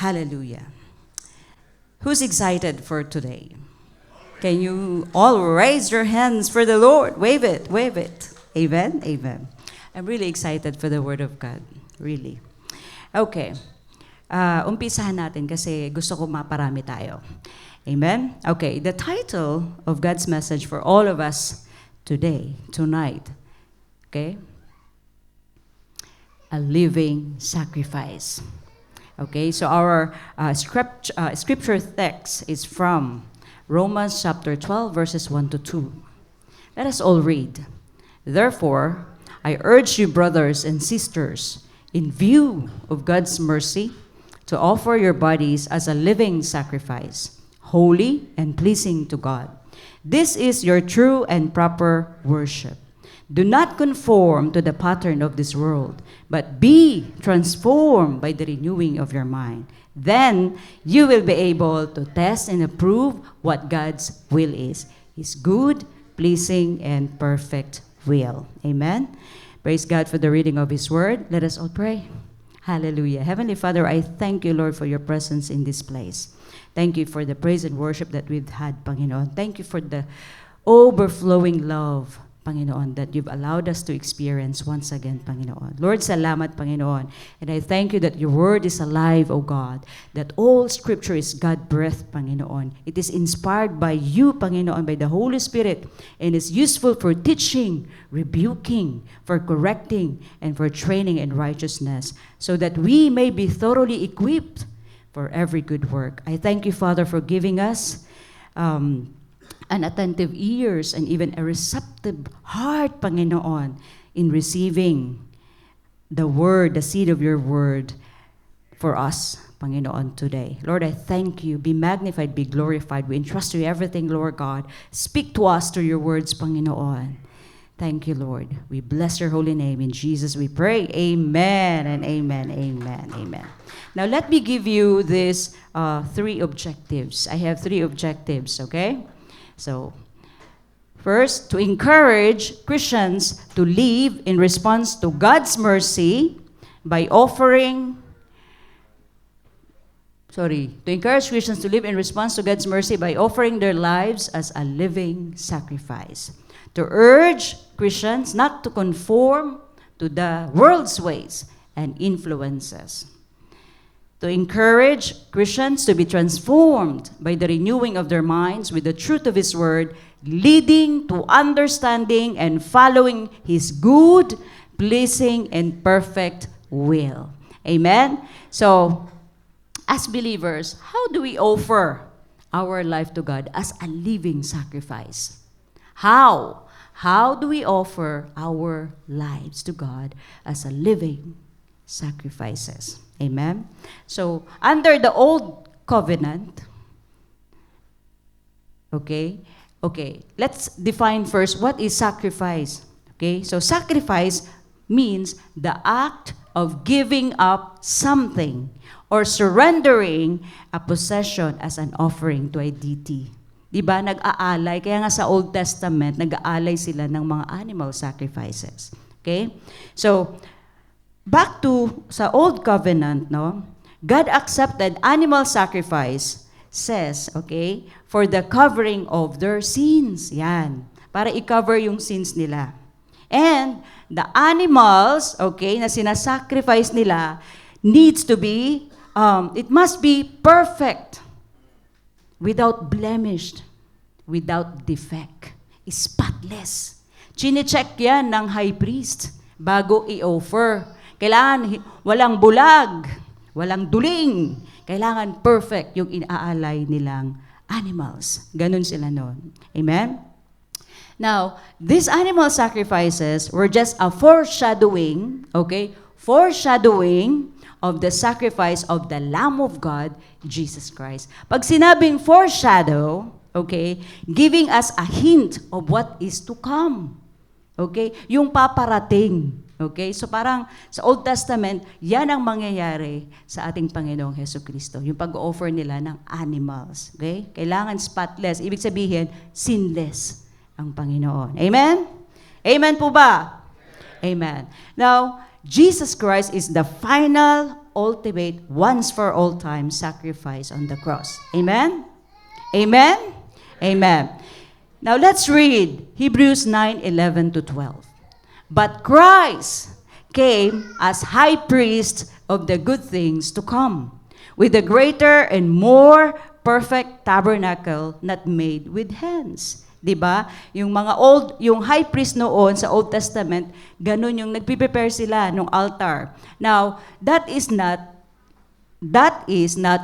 Hallelujah. Who's excited for today? Can you all raise your hands for the Lord? Wave it, wave it. Amen, amen. I'm really excited for the Word of God. Really. Okay. Umpisahan natin kasi gusto ko maparami tayo. Amen? Okay, the title of God's message for all of us today, tonight, okay? A living sacrifice. Okay, so our scripture text is from Romans chapter 12, verses 1 to 2. Let us all read. Therefore, I urge you, brothers and sisters, in view of God's mercy, to offer your bodies as a living sacrifice, holy and pleasing to God. This is your true and proper worship. Do not conform to the pattern of this world, but be transformed by the renewing of your mind. Then you will be able to test and approve what God's will is, His good, pleasing, and perfect will. Amen. Praise God for the reading of His word. Let us all pray. Hallelujah. Heavenly Father, I thank you, Lord, for your presence in this place. Thank you for the praise and worship that we've had, Panginoon. Thank you for the overflowing love, Panginoon, that you've allowed us to experience once again, Panginoon. Lord, salamat, Panginoon. And I thank you that your word is alive, O God, that all scripture is God-breathed, Panginoon. It is inspired by you, Panginoon, by the Holy Spirit, and is useful for teaching, rebuking, for correcting, and for training in righteousness, so that we may be thoroughly equipped for every good work. I thank you, Father, for giving us an attentive ears and even a receptive heart, Panginoon, in receiving the word, the seed of your word for us, Panginoon, today. Lord, I thank you. Be magnified, be glorified. We entrust you everything, Lord God. Speak to us through your words, Panginoon. Thank you, Lord. We bless your holy name. In Jesus we pray. Amen and amen, amen, amen. Now, let me give you these three objectives. I have three objectives, okay? So, first, to encourage Christians to live in response to God's mercy by offering, to encourage Christians to live in response to God's mercy by offering their lives as a living sacrifice. To urge Christians not to conform to the world's ways and influences. To encourage Christians to be transformed by the renewing of their minds with the truth of His word, leading to understanding and following His good, pleasing, and perfect will. Amen? So, as believers, how do we offer our life to God as a living sacrifice? How? How do we offer our lives to God as a living sacrifices? Amen? So, under the old covenant, okay, let's define first what is sacrifice. Okay, so sacrifice means the act of giving up something or surrendering a possession as an offering to a deity. Diba, nag-aalay, kaya nga sa Old Testament, nag-aalay sila ng mga animal sacrifices. Okay? So, back to sa Old Covenant, no? God accepted animal sacrifice, says, okay, for the covering of their sins. Yan. Para i-cover yung sins nila. And the animals, okay, na sinasacrifice nila needs to be, it must be perfect, without blemish, without defect, spotless. Chine-check yan ng high priest bago i-offer. Kailangan walang bulag, walang duling. Kailangan perfect yung inaalay nilang animals. Ganun sila noon. Amen? Now, these animal sacrifices were just a foreshadowing, okay? Foreshadowing of the sacrifice of the Lamb of God, Jesus Christ. Pag sinabing foreshadow, okay, giving us a hint of what is to come. Okay? Yung paparating. Okay? So parang sa Old Testament, yan ang mangyayari sa ating Panginoong Hesukristo. Yung pag-offer nila ng animals. Okay? Kailangan spotless. Ibig sabihin, sinless ang Panginoon. Amen? Amen po ba? Amen. Now, Jesus Christ is the final ultimate, once for all time sacrifice on the cross. Amen? Amen? Amen. Now let's read Hebrews 9:11 to 12. But Christ came as high priest of the good things to come, with a greater and more perfect tabernacle not made with hands. 'Di ba? Yung high priest noon sa Old Testament, ganun yung nagpe-prepare sila ng altar. Now, that is not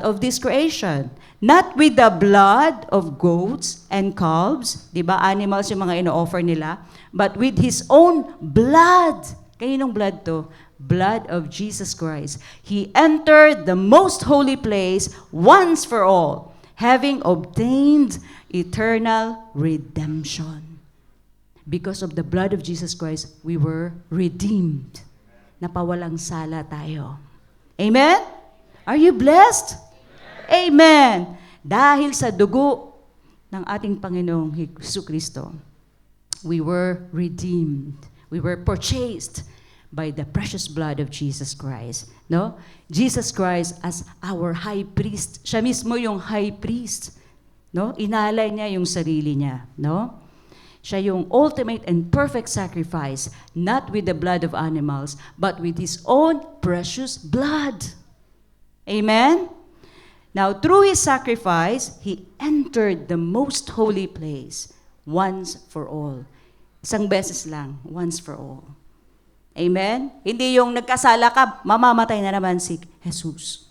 of this creation. Not with the blood of goats and calves, 'di ba? Animals yung mga ino-offer nila, but with his own blood. Kaninong blood to? Blood of Jesus Christ. He entered the most holy place once for all, having obtained eternal redemption. Because of the blood of Jesus Christ, we were redeemed. Napawalang sala tayo. Amen? Are you blessed? Amen. Dahil sa dugo ng ating Panginoong Jesucristo, we were redeemed. We were purchased by the precious blood of Jesus Christ. No? Jesus Christ as our high priest. Siya mismo yung high priest. No? Inalay niya yung sarili niya. No? Siya yung ultimate and perfect sacrifice, not with the blood of animals, but with his own precious blood. Amen? Now, through his sacrifice, he entered the most holy place once for all. Isang beses lang, once for all. Amen? Hindi yung nagkasala ka, mamamatay na naman si Jesus.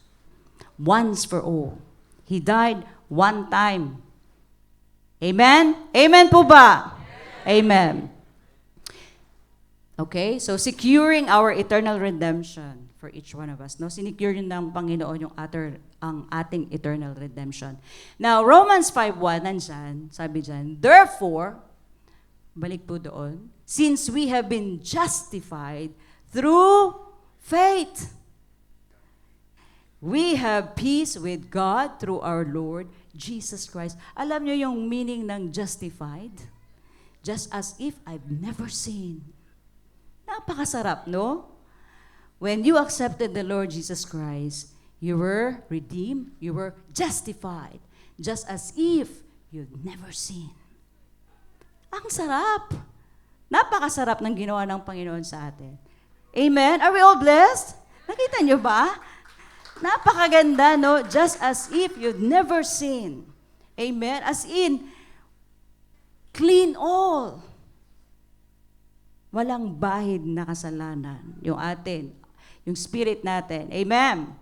Once for all. He died one time. Amen? Amen po ba? Amen. Okay, so securing our eternal redemption for each one of us. No, sinecure ng Panginoon ang ating eternal redemption. Now, Romans 5:1 nandyan, sabi dyan, therefore, balik po doon, since we have been justified through faith, we have peace with God through our Lord Jesus Christ. Alam niyo yung meaning ng justified? Just as if I've never sinned. Napakasarap, no? When you accepted the Lord Jesus Christ, you were redeemed, you were justified, just as if you'd never sinned. Ang sarap. Napakasarap ng ginawa ng Panginoon sa atin. Amen? Are we all blessed? Nakita niyo ba? Napakaganda, no? Just as if you'd never sinned. Amen? As in, clean all. Walang bahid na kasalanan. Yung atin, yung spirit natin. Amen?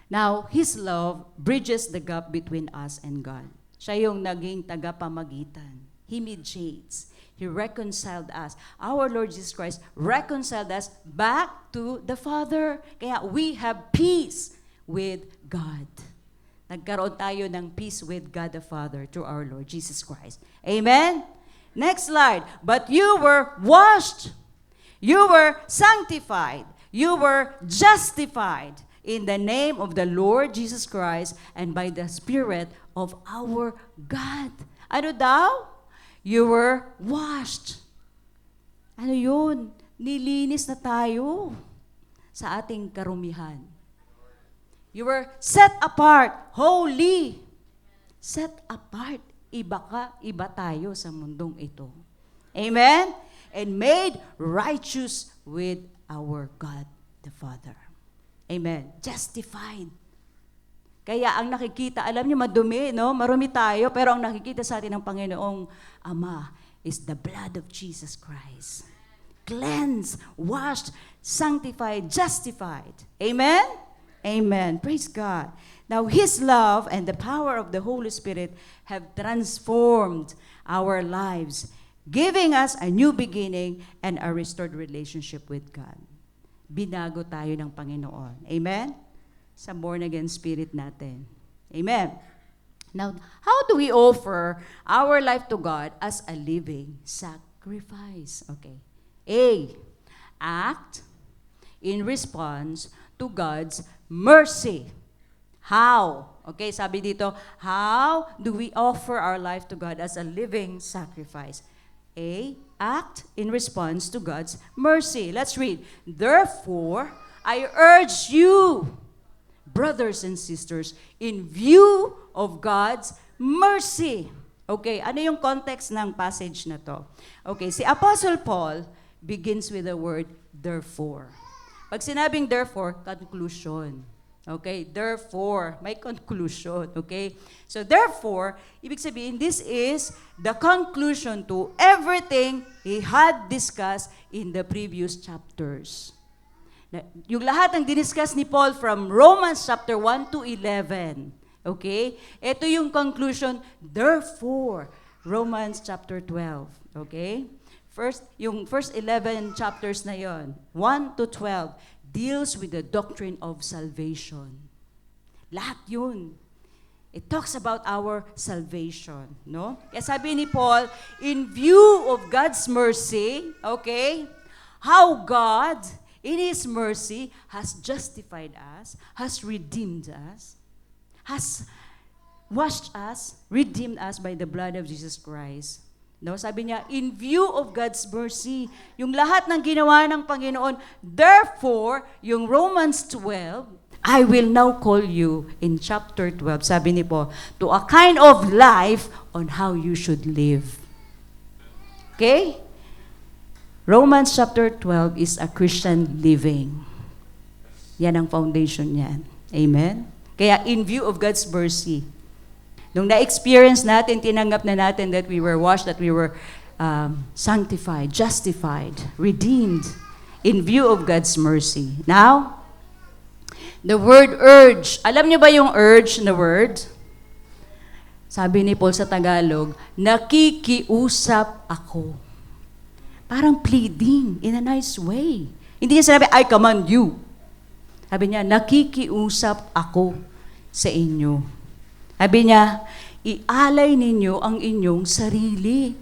Now, His love bridges the gap between us and God. Siya yung naging tagapamagitan. He mediates. He reconciled us. Our Lord Jesus Christ reconciled us back to the Father. Kaya we have peace with God. Nagkaroon tayo ng peace with God the Father through our Lord Jesus Christ. Amen? Next slide. But you were washed. You were sanctified. You were justified in the name of the Lord Jesus Christ and by the Spirit of our God. Ano daw? You were washed. Ano yun? Nilinis na tayo sa ating karumihan. You were set apart, holy. Set apart. Iba tayo sa mundong ito. Amen? And made righteous with our God the Father. Amen. Justified. Kaya ang nakikita, alam niyo madumi, no? Marumi tayo, pero ang nakikita sa atin ng Panginoong Ama is the blood of Jesus Christ. Cleansed, washed, sanctified, justified. Amen? Amen. Praise God. Now, His love and the power of the Holy Spirit have transformed our lives, giving us a new beginning and a restored relationship with God. Binago tayo ng Panginoon. Amen? Sa born-again spirit natin. Amen. Now, how do we offer our life to God as a living sacrifice? Okay. A, act in response to God's mercy. How? Okay, sabi dito, how do we offer our life to God as a living sacrifice? A, act in response to God's mercy. Let's read. Therefore, I urge you, brothers and sisters, in view of God's mercy. Okay, ano yung context ng passage na to? Okay, si Apostle Paul begins with the word therefore. Pag sinabing therefore, conclusion. Okay, therefore, may conclusion. Okay, so therefore, ibig sabihin, this is the conclusion to everything he had discussed in the previous chapters. Yung lahat ng diniscuss ni Paul from Romans chapter 1 to 11. Okay, ito yung conclusion, therefore, Romans chapter 12. Okay, yung first 11 chapters na yon, 1 to 12, deals with the doctrine of salvation. Lahat yun. It talks about our salvation, no? Kaya sabi ni Paul, in view of God's mercy, okay, how God, in His mercy, has justified us, has redeemed us, has washed us, redeemed us by the blood of Jesus Christ. No, sabi niya, in view of God's mercy, yung lahat ng ginawa ng Panginoon, therefore, yung Romans 12, I will now call you in chapter 12, sabi ni Paul, to a kind of life on how you should live. Okay? Romans chapter 12 is a Christian living. Yan ang foundation niyan. Amen? Kaya in view of God's mercy, nung na-experience natin, tinanggap na natin that we were washed, that we were sanctified, justified, redeemed in view of God's mercy. Now, the word urge. Alam niyo ba yung urge na word? Sabi ni Paul sa Tagalog, nakikiusap ako. Parang pleading in a nice way. Hindi niya sinabi, I command you. Sabi niya, nakikiusap ako sa inyo. Sabi niya, ialay ninyo ang inyong sarili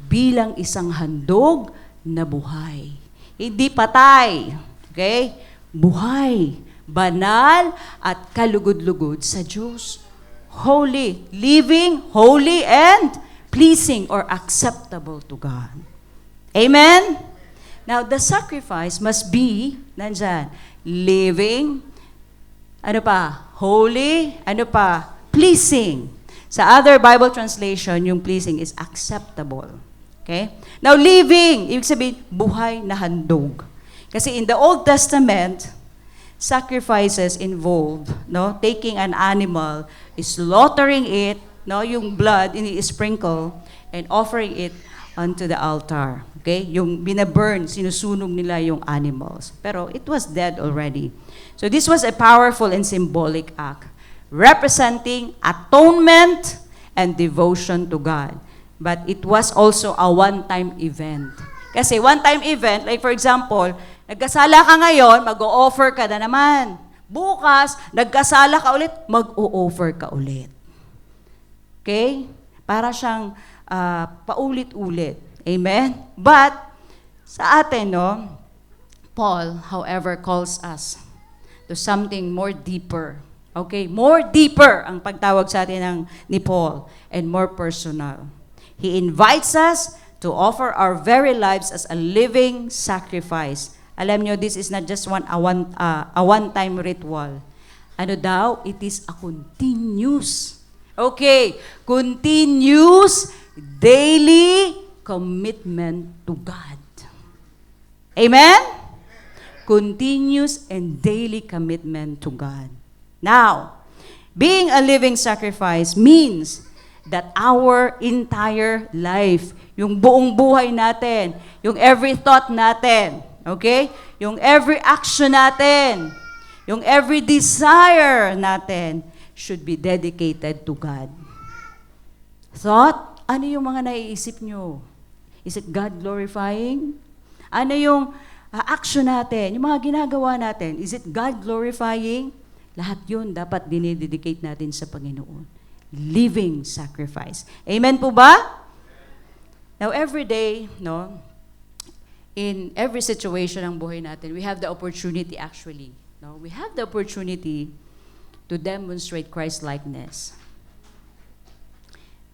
bilang isang handog na buhay. Hindi patay. Okay? Buhay. Banal at kalugod-lugod sa Diyos. Holy. Living, holy, and pleasing or acceptable to God. Amen? Now, the sacrifice must be, nandyan, living, ano pa? Holy, ano pa? Pleasing. Sa other Bible translation, yung pleasing is acceptable. Okay? Now, living, ibig sabihin, buhay na handog. Kasi in the Old Testament, sacrifices involved, no? Taking an animal, slaughtering it, no? Yung blood, ini-sprinkle, and offering it onto the altar. Okay? Yung binaburn, sinusunog nila yung animals. Pero it was dead already. So this was a powerful and symbolic act, representing atonement and devotion to God. But it was also a one-time event. Kasi one-time event, like for example, nagkasala ka ngayon, mag-o-offer ka na naman. Bukas, nagkasala ka ulit, mag-o-offer ka ulit. Okay? Para siyang paulit-ulit. Amen? But, sa atin, no, Paul, however, calls us to something more deeper. Okay, more deeper ang pagtawag sa atin ni Paul and more personal. He invites us to offer our very lives as a living sacrifice. Alam nyo, this is not just a one-time ritual. Ano daw? It is a continuous. Okay, continuous daily commitment to God. Amen? Continuous and daily commitment to God. Now, being a living sacrifice means that our entire life, yung buong buhay natin, yung every thought natin, okay? Yung every action natin, yung every desire natin should be dedicated to God. Thought, ano yung mga naiisip nyo? Is it God-glorifying? Ano yung action natin, yung mga ginagawa natin? Is it God-glorifying? Lahat yun dapat dinededicate natin sa Panginoon. Living sacrifice. Amen po ba? Now, every day, no, in every situation ng buhay natin, we have the opportunity actually. No, we have the opportunity to demonstrate Christ-likeness.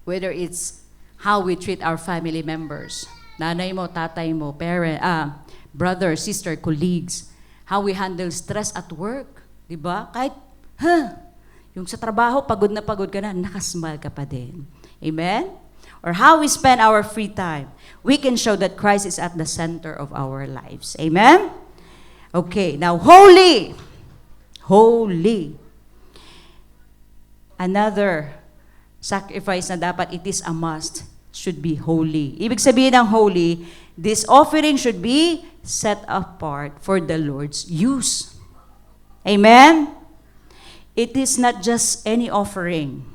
Whether it's how we treat our family members, nanay mo, tatay mo, parent, brother, sister, colleagues, How we handle stress at work. Diba? Kahit, yung sa trabaho, pagod na pagod ka na, nakasmile ka pa din. Amen? Or how we spend our free time. We can show that Christ is at the center of our lives. Amen? Okay, now holy. Holy. Another sacrifice na dapat it is a must should be holy. Ibig sabihin ng holy, this offering should be set apart for the Lord's use. Amen? It is not just any offering,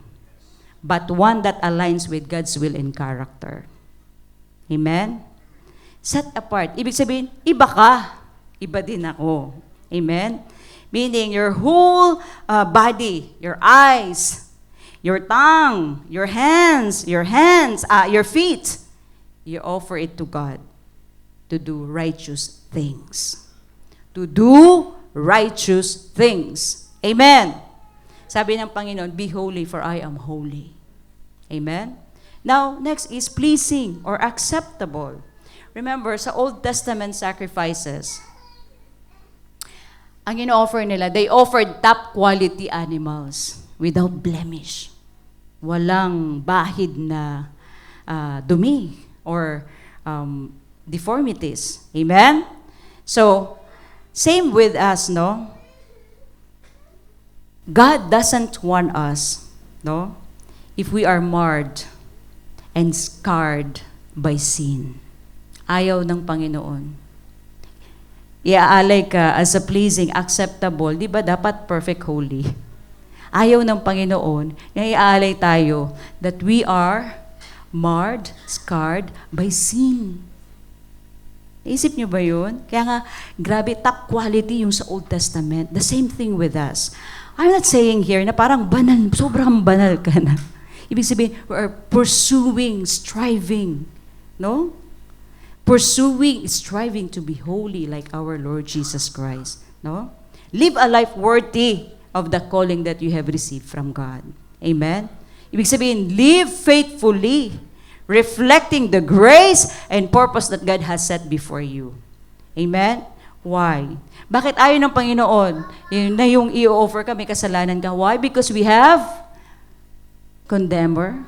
but one that aligns with God's will and character. Amen? Set apart. Ibig sabihin, iba ka. Iba din ako. Amen? Meaning, your whole body, your eyes, your tongue, your hands, your feet, you offer it to God to do righteous things. To do righteous things. Amen. Sabi ng Panginoon, be holy for I am holy. Amen. Now, next is pleasing or acceptable. Remember, sa Old Testament sacrifices, ang ino-offer nila, they offered top quality animals without blemish. Walang bahid na dumi or deformities. Amen? So, same with us, no? God doesn't want us, no? If we are marred and scarred by sin. Ayaw ng Panginoon. Iaalay ka as a pleasing, acceptable, di ba dapat perfect, holy? Ayaw ng Panginoon na iaalay tayo that we are marred, scarred by sin. Naisip niyo ba yun? Kaya nga, grabe, top quality yung sa Old Testament. The same thing with us. I'm not saying here na parang banal, sobrang banal ka na. Ibig sabihin, we are pursuing, striving, no? Pursuing, striving to be holy like our Lord Jesus Christ, no? Live a life worthy of the calling that you have received from God. Amen? Ibig sabihin, live faithfully, reflecting the grace and purpose that God has set before you. Amen? Why? Bakit ayaw ng Panginoon na yung i-offer ka, may kasalanan ka? Why? Because we have condemner.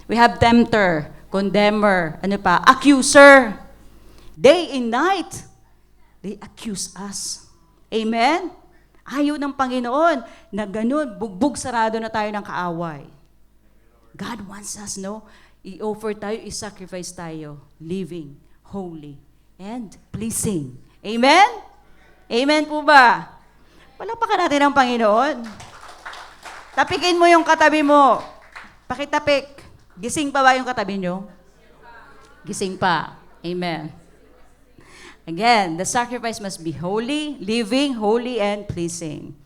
We have tempter, condemner, ano pa? Accuser. Day and night, they accuse us. Amen? Ayaw ng Panginoon na ganun, bugbog sarado na tayo ng kaaway. God wants us, no? I-offer tayo, i-sacrifice tayo, living, holy, and pleasing. Amen? Amen po ba? Palakpakan natin ang Panginoon. Tapikin mo yung katabi mo. Pakitapik. Gising pa ba yung katabi nyo? Gising pa. Amen. Again, the sacrifice must be holy, living, holy, and pleasing.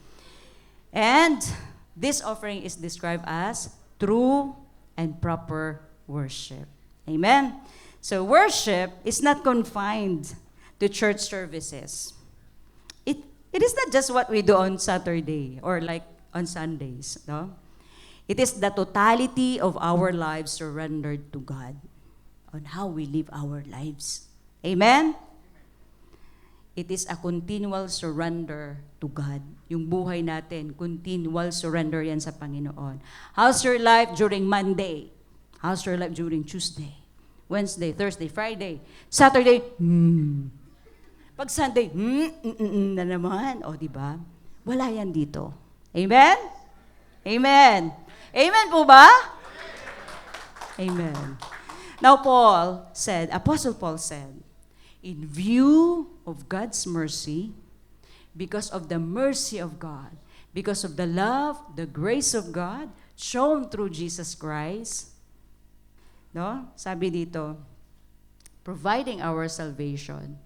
And this offering is described as true and proper worship. Amen? So worship is not confined to church services. It is not just what we do on Saturday or like on Sundays, no? It is the totality of our lives surrendered to God on how we live our lives. Amen? It is a continual surrender to God. Yung buhay natin, continual surrender yan sa Panginoon. How's your life during Monday? How's your life during Tuesday? Wednesday, Thursday, Friday, Saturday, Pag Sunday, na naman. O, di ba? Wala yan dito. Amen? Amen. Amen po ba? Amen. Now, Apostle Paul said, in view of God's mercy, because of the mercy of God, because of the love, the grace of God shown through Jesus Christ, no? Sabi dito, providing our salvation,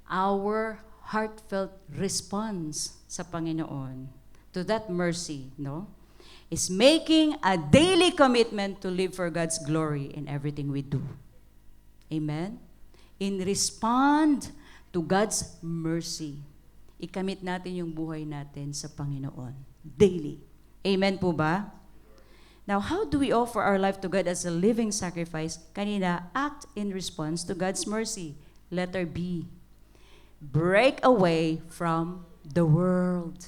our heartfelt response sa Panginoon to that mercy, no, is making a daily commitment to live for God's glory in everything we do. Amen? In respond to God's mercy, ikamit natin yung buhay natin sa Panginoon daily. Amen po ba? Now, how do we offer our life to God as a living sacrifice? Kanina, act in response to God's mercy. Letter B. break away from the world.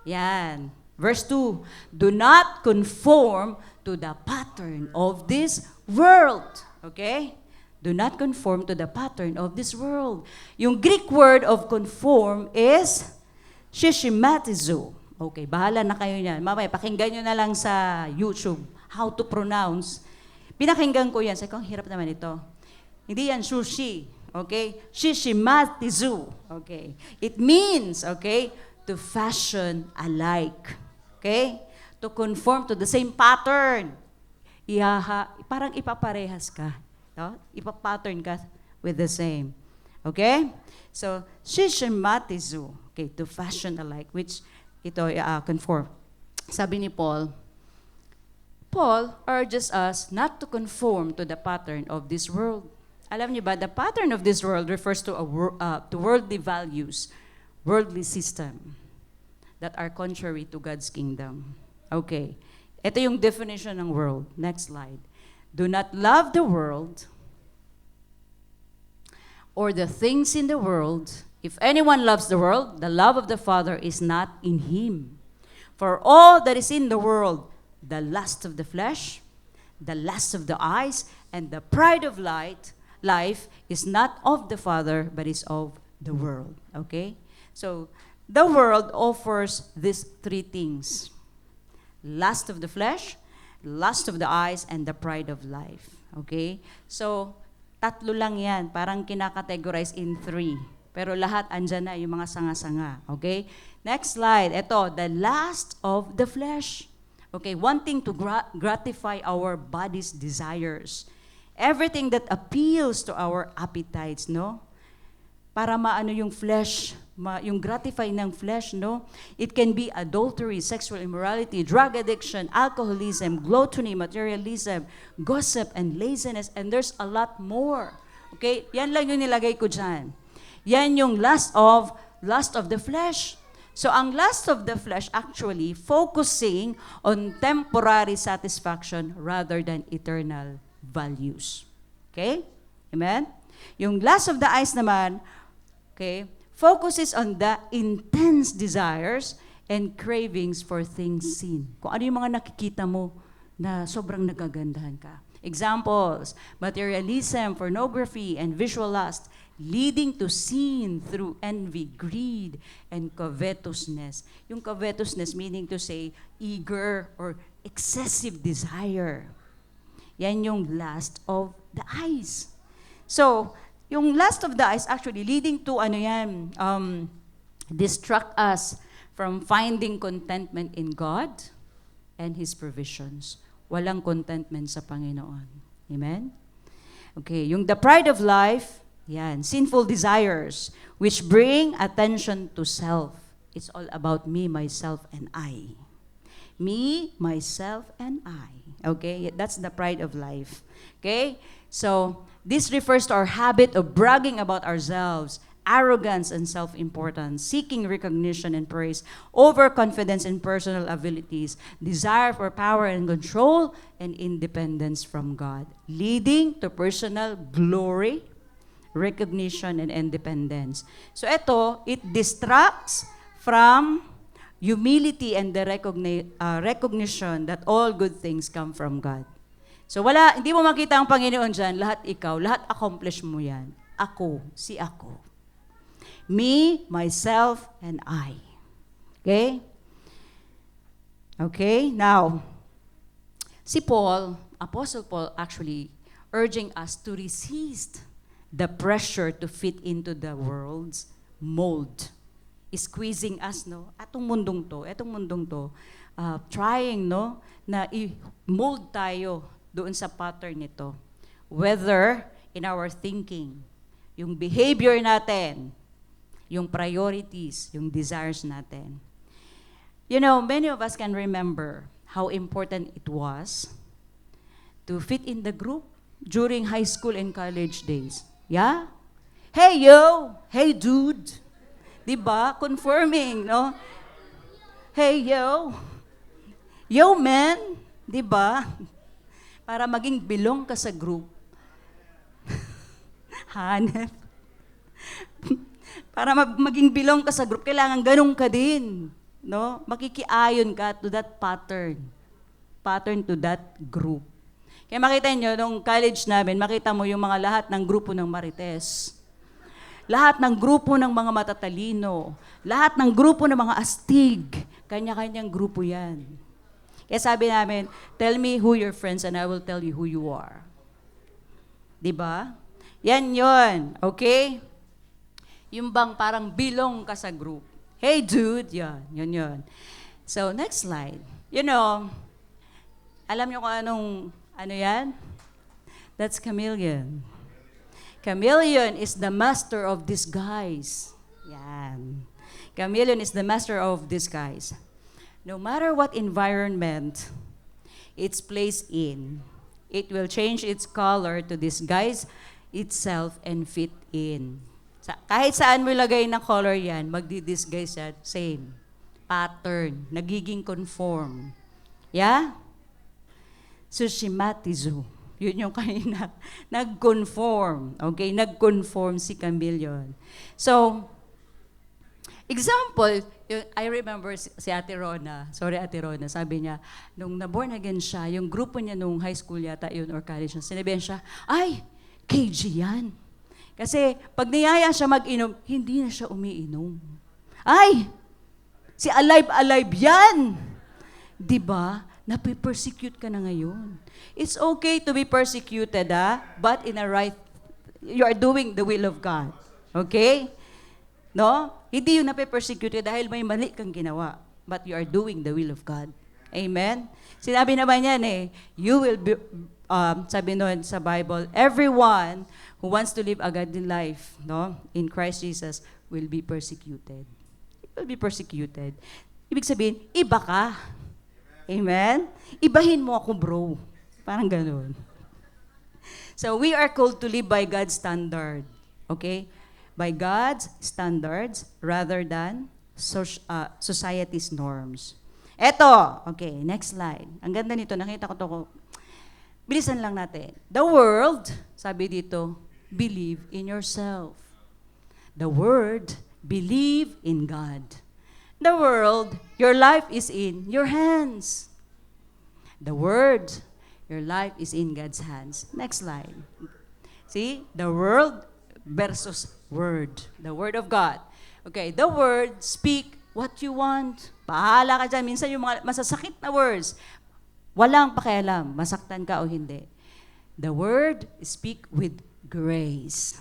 Yan. Verse 2, do not conform to the pattern of this world. Okay? Do not conform to the pattern of this world. Yung Greek word of conform is shishimatizo. Okay, bahala na kayo niyan. Mamaya, pakinggan nyo na lang sa YouTube how to pronounce. Pinakinggan ko yan. Sabi ko, ang hirap naman ito. Hindi yan sushi. Okay? Shishimatizo. Okay? It means, okay, to fashion alike. Okay? To conform to the same pattern. Parang ipaparehas ka. No? Ipapattern ka with the same. Okay? So, shishimatizo. Okay, to fashion alike, which ito conform. Sabi ni Paul urges us not to conform to the pattern of this world. Alam niyo ba, the pattern of this world refers to to worldly values, worldly system that are contrary to God's kingdom. Okay. Ito yung definition ng world. Next slide. Do not love the world or the things in the world. If anyone loves the world, the love of the Father is not in him. For all that is in the world, the lust of the flesh, the lust of the eyes, and the pride of life is not of the Father, but is of the world. Okay? So, the world offers these three things. Lust of the flesh, lust of the eyes, and the pride of life. Okay? So, tatlo lang yan. Parang kinakategorize in three. Pero lahat andyan na yung mga sanga-sanga. Okay? Next slide. Ito, the lust of the flesh. Okay, wanting to gratify our body's desires. Everything that appeals to our appetites, no? Para maano yung flesh, yung gratify ng flesh, no? It can be adultery, sexual immorality, drug addiction, alcoholism, gluttony, materialism, gossip, and laziness, and there's a lot more. Okay? Yan lang yung nilagay ko dyan. Yan yung lust of the flesh. So ang lust of the flesh actually focusing on temporary satisfaction rather than eternal values. Okay? Amen? Yung lust of the eyes naman, okay, focuses on the intense desires and cravings for things seen. Kung ano yung mga nakikita mo na sobrang nagagandahan ka. Examples, materialism, pornography, and visual lust, leading to sin through envy, greed, and covetousness. Yung covetousness meaning to say eager or excessive desire. Yan yung lust of the eyes. So, yung lust of the eyes actually leading to distract us from finding contentment in God and His provisions. Walang contentment sa Panginoon. Amen? Okay, yung the pride of life, yan, sinful desires, which bring attention to self. It's all about me, myself, and I. Me, myself, and I. Okay, that's the pride of life. Okay, so this refers to our habit of bragging about ourselves, arrogance and self-importance, seeking recognition and praise, overconfidence in personal abilities, desire for power and control, and independence from God, leading to personal glory, recognition, and independence. So ito, it distracts from humility and the recognition that all good things come from God. So hindi mo makita ang Panginoon dyan, lahat ikaw, lahat accomplish mo yan. Ako, si ako. Me, myself, and I. Okay? Okay, now, si Paul, Apostle Paul actually urging us to resist the pressure to fit into the world's mold. Squeezing us, no? Etong mundong to, trying, no, na i-mold tayo doon sa pattern nito. Whether in our thinking, yung behavior natin, yung priorities, yung desires natin. You know, many of us can remember how important it was to fit in the group during high school and college days. Yeah? Hey, yo! Hey, dude! Diba? Conforming, no? Hey, yo! Yo, man! Diba? Para maging belong ka sa group. Hanep. Para maging belong ka sa group, kailangan ganun ka din. No? Makikiayon ka to that pattern. Pattern to that group. Kaya makita nyo, nung college namin, makita mo yung mga lahat ng grupo ng Marites. Lahat ng grupo ng mga matatalino. Lahat ng grupo ng mga astig. Kanya-kanyang grupo yan. Kaya sabi namin, tell me who your friends and I will tell you who you are. Diba? Yan yon, okay? Yung bang parang bilong ka sa group. Hey dude, yun. So, next slide. You know, alam niyo kung ano yan? That's chameleon. Chameleon is the master of disguise. Yan. Chameleon is the master of disguise. No matter what environment it's placed in, it will change its color to disguise itself and fit in. Kahit saan mo ilagay ng color yan, magdi-disguise yan. Same. Pattern. Nagiging conform. Yeah? Sushimatizu. Yun yung kanina. Nag-conform. Okay? Nag-conform si chameleon. So, example, I remember si Ate Rona. Sorry, Ate Rona. Sabi niya, nung na-born again siya, yung grupo niya nung high school yata yun or college, sinabihan siya, ay, KG yan. Kasi pag niyaya siya mag-inom, hindi na siya umiinom. Ay, si alive yan. Diba? Napipersecute ka na ngayon. It's okay to be persecuted, but in a right, you are doing the will of God. Okay? No? Hindi yung napipersecute dahil may mali kang ginawa, but you are doing the will of God. Amen? Sinabi naman yan you will be, sabi noon sa Bible, everyone who wants to live a godly life, no, in Christ Jesus, will be persecuted. Will be persecuted. Ibig sabihin, iba ka. Amen? Ibahin mo ako, bro. Parang ganun. So, we are called to live by God's standard. Okay? By God's standards rather than society's norms. Eto. Okay, next slide. Ang ganda nito. Nakita ko to. Bilisan lang natin. The world, sabi dito, believe in yourself. The word, believe in God. The world, your life is in your hands. The word, your life is in God's hands. Next slide. See? The world versus word. The word of God. Okay, the word, speak what you want. Bahala ka dyan. Minsan yung mga masasakit na words, walang pakialam, masaktan ka o hindi. The word, speak with grace.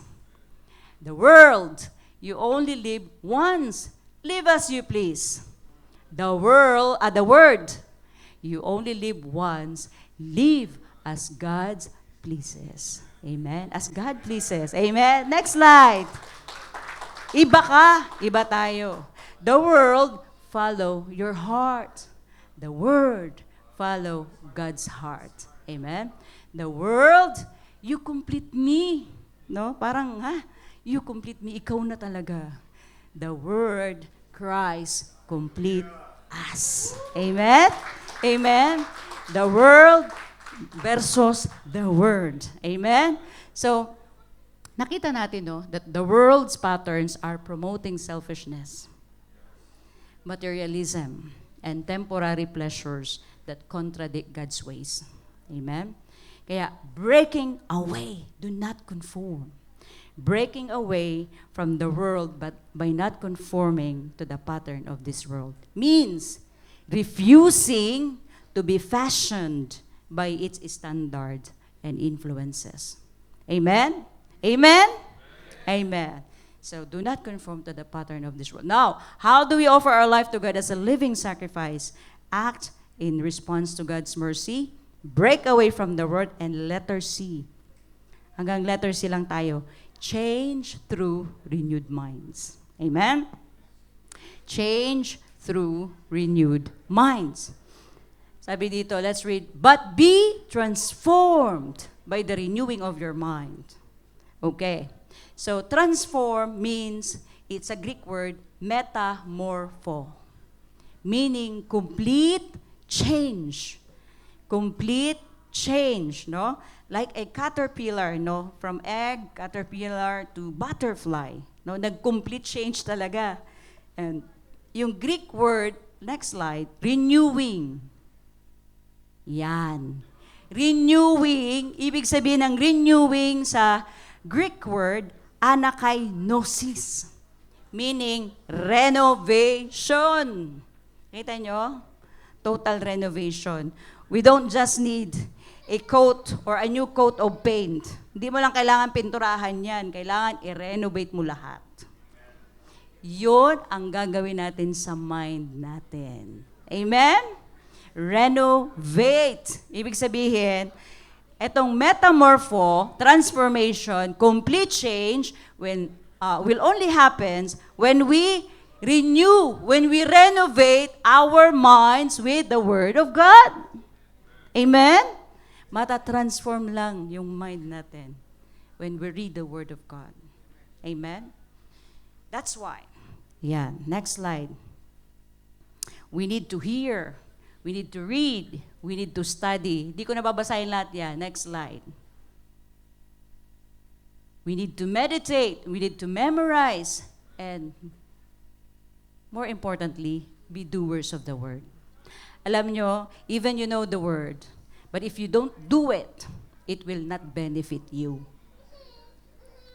The world, you only live once. Live as you please. The word, you only live once. Live as God pleases. Amen? As God pleases. Amen? Next slide. Iba ka, iba tayo. The world, follow your heart. The word, follow God's heart. Amen? The world, you complete me. No? Parang, you complete me. Ikaw na talaga. The word, Christ, complete us. Amen? Amen? The world versus the word. Amen? So, nakita natin, no, that the world's patterns are promoting selfishness, materialism, and temporary pleasures that contradict God's ways. Amen? Kaya, breaking away, do not conform. Breaking away from the world but by not conforming to the pattern of this world means refusing to be fashioned by its standards and influences. Amen? Amen? Amen. So do not conform to the pattern of this world. Now, how do we offer our life to God as a living sacrifice? Act in response to God's mercy, break away from the world, and letter C. Hanggang letter C lang tayo. Change through renewed minds. Amen? Change through renewed minds. Sabi dito, let's read, but be transformed by the renewing of your mind. Okay. So, transform means, it's a Greek word, metamorpho. Meaning, complete change. Complete change, no? like a caterpillar, no? From egg, caterpillar to butterfly. No? Nag-complete change talaga. And yung Greek word, next slide, renewing. Yan. Renewing, ibig sabihin ng renewing sa Greek word, anakainosis. Meaning, renovation. Kita nyo? Total renovation. We don't just need a coat or a new coat of paint. Hindi mo lang kailangan pinturahan yan. Kailangan i-renovate mo lahat. Yun ang gagawin natin sa mind natin. Amen? Renovate. Ibig sabihin, etong metamorpho, transformation, complete change, will only happens when we renew, when we renovate our minds with the Word of God. Amen? Mata-transform lang yung mind natin when we read the Word of God. Amen? That's why. Yan. Next slide. We need to hear. We need to read. We need to study. Di ko nababasahin lahat yan. Next slide. We need to meditate. We need to memorize. And more importantly, be doers of the Word. Alam nyo, even you know the Word, but if you don't do it, it will not benefit you.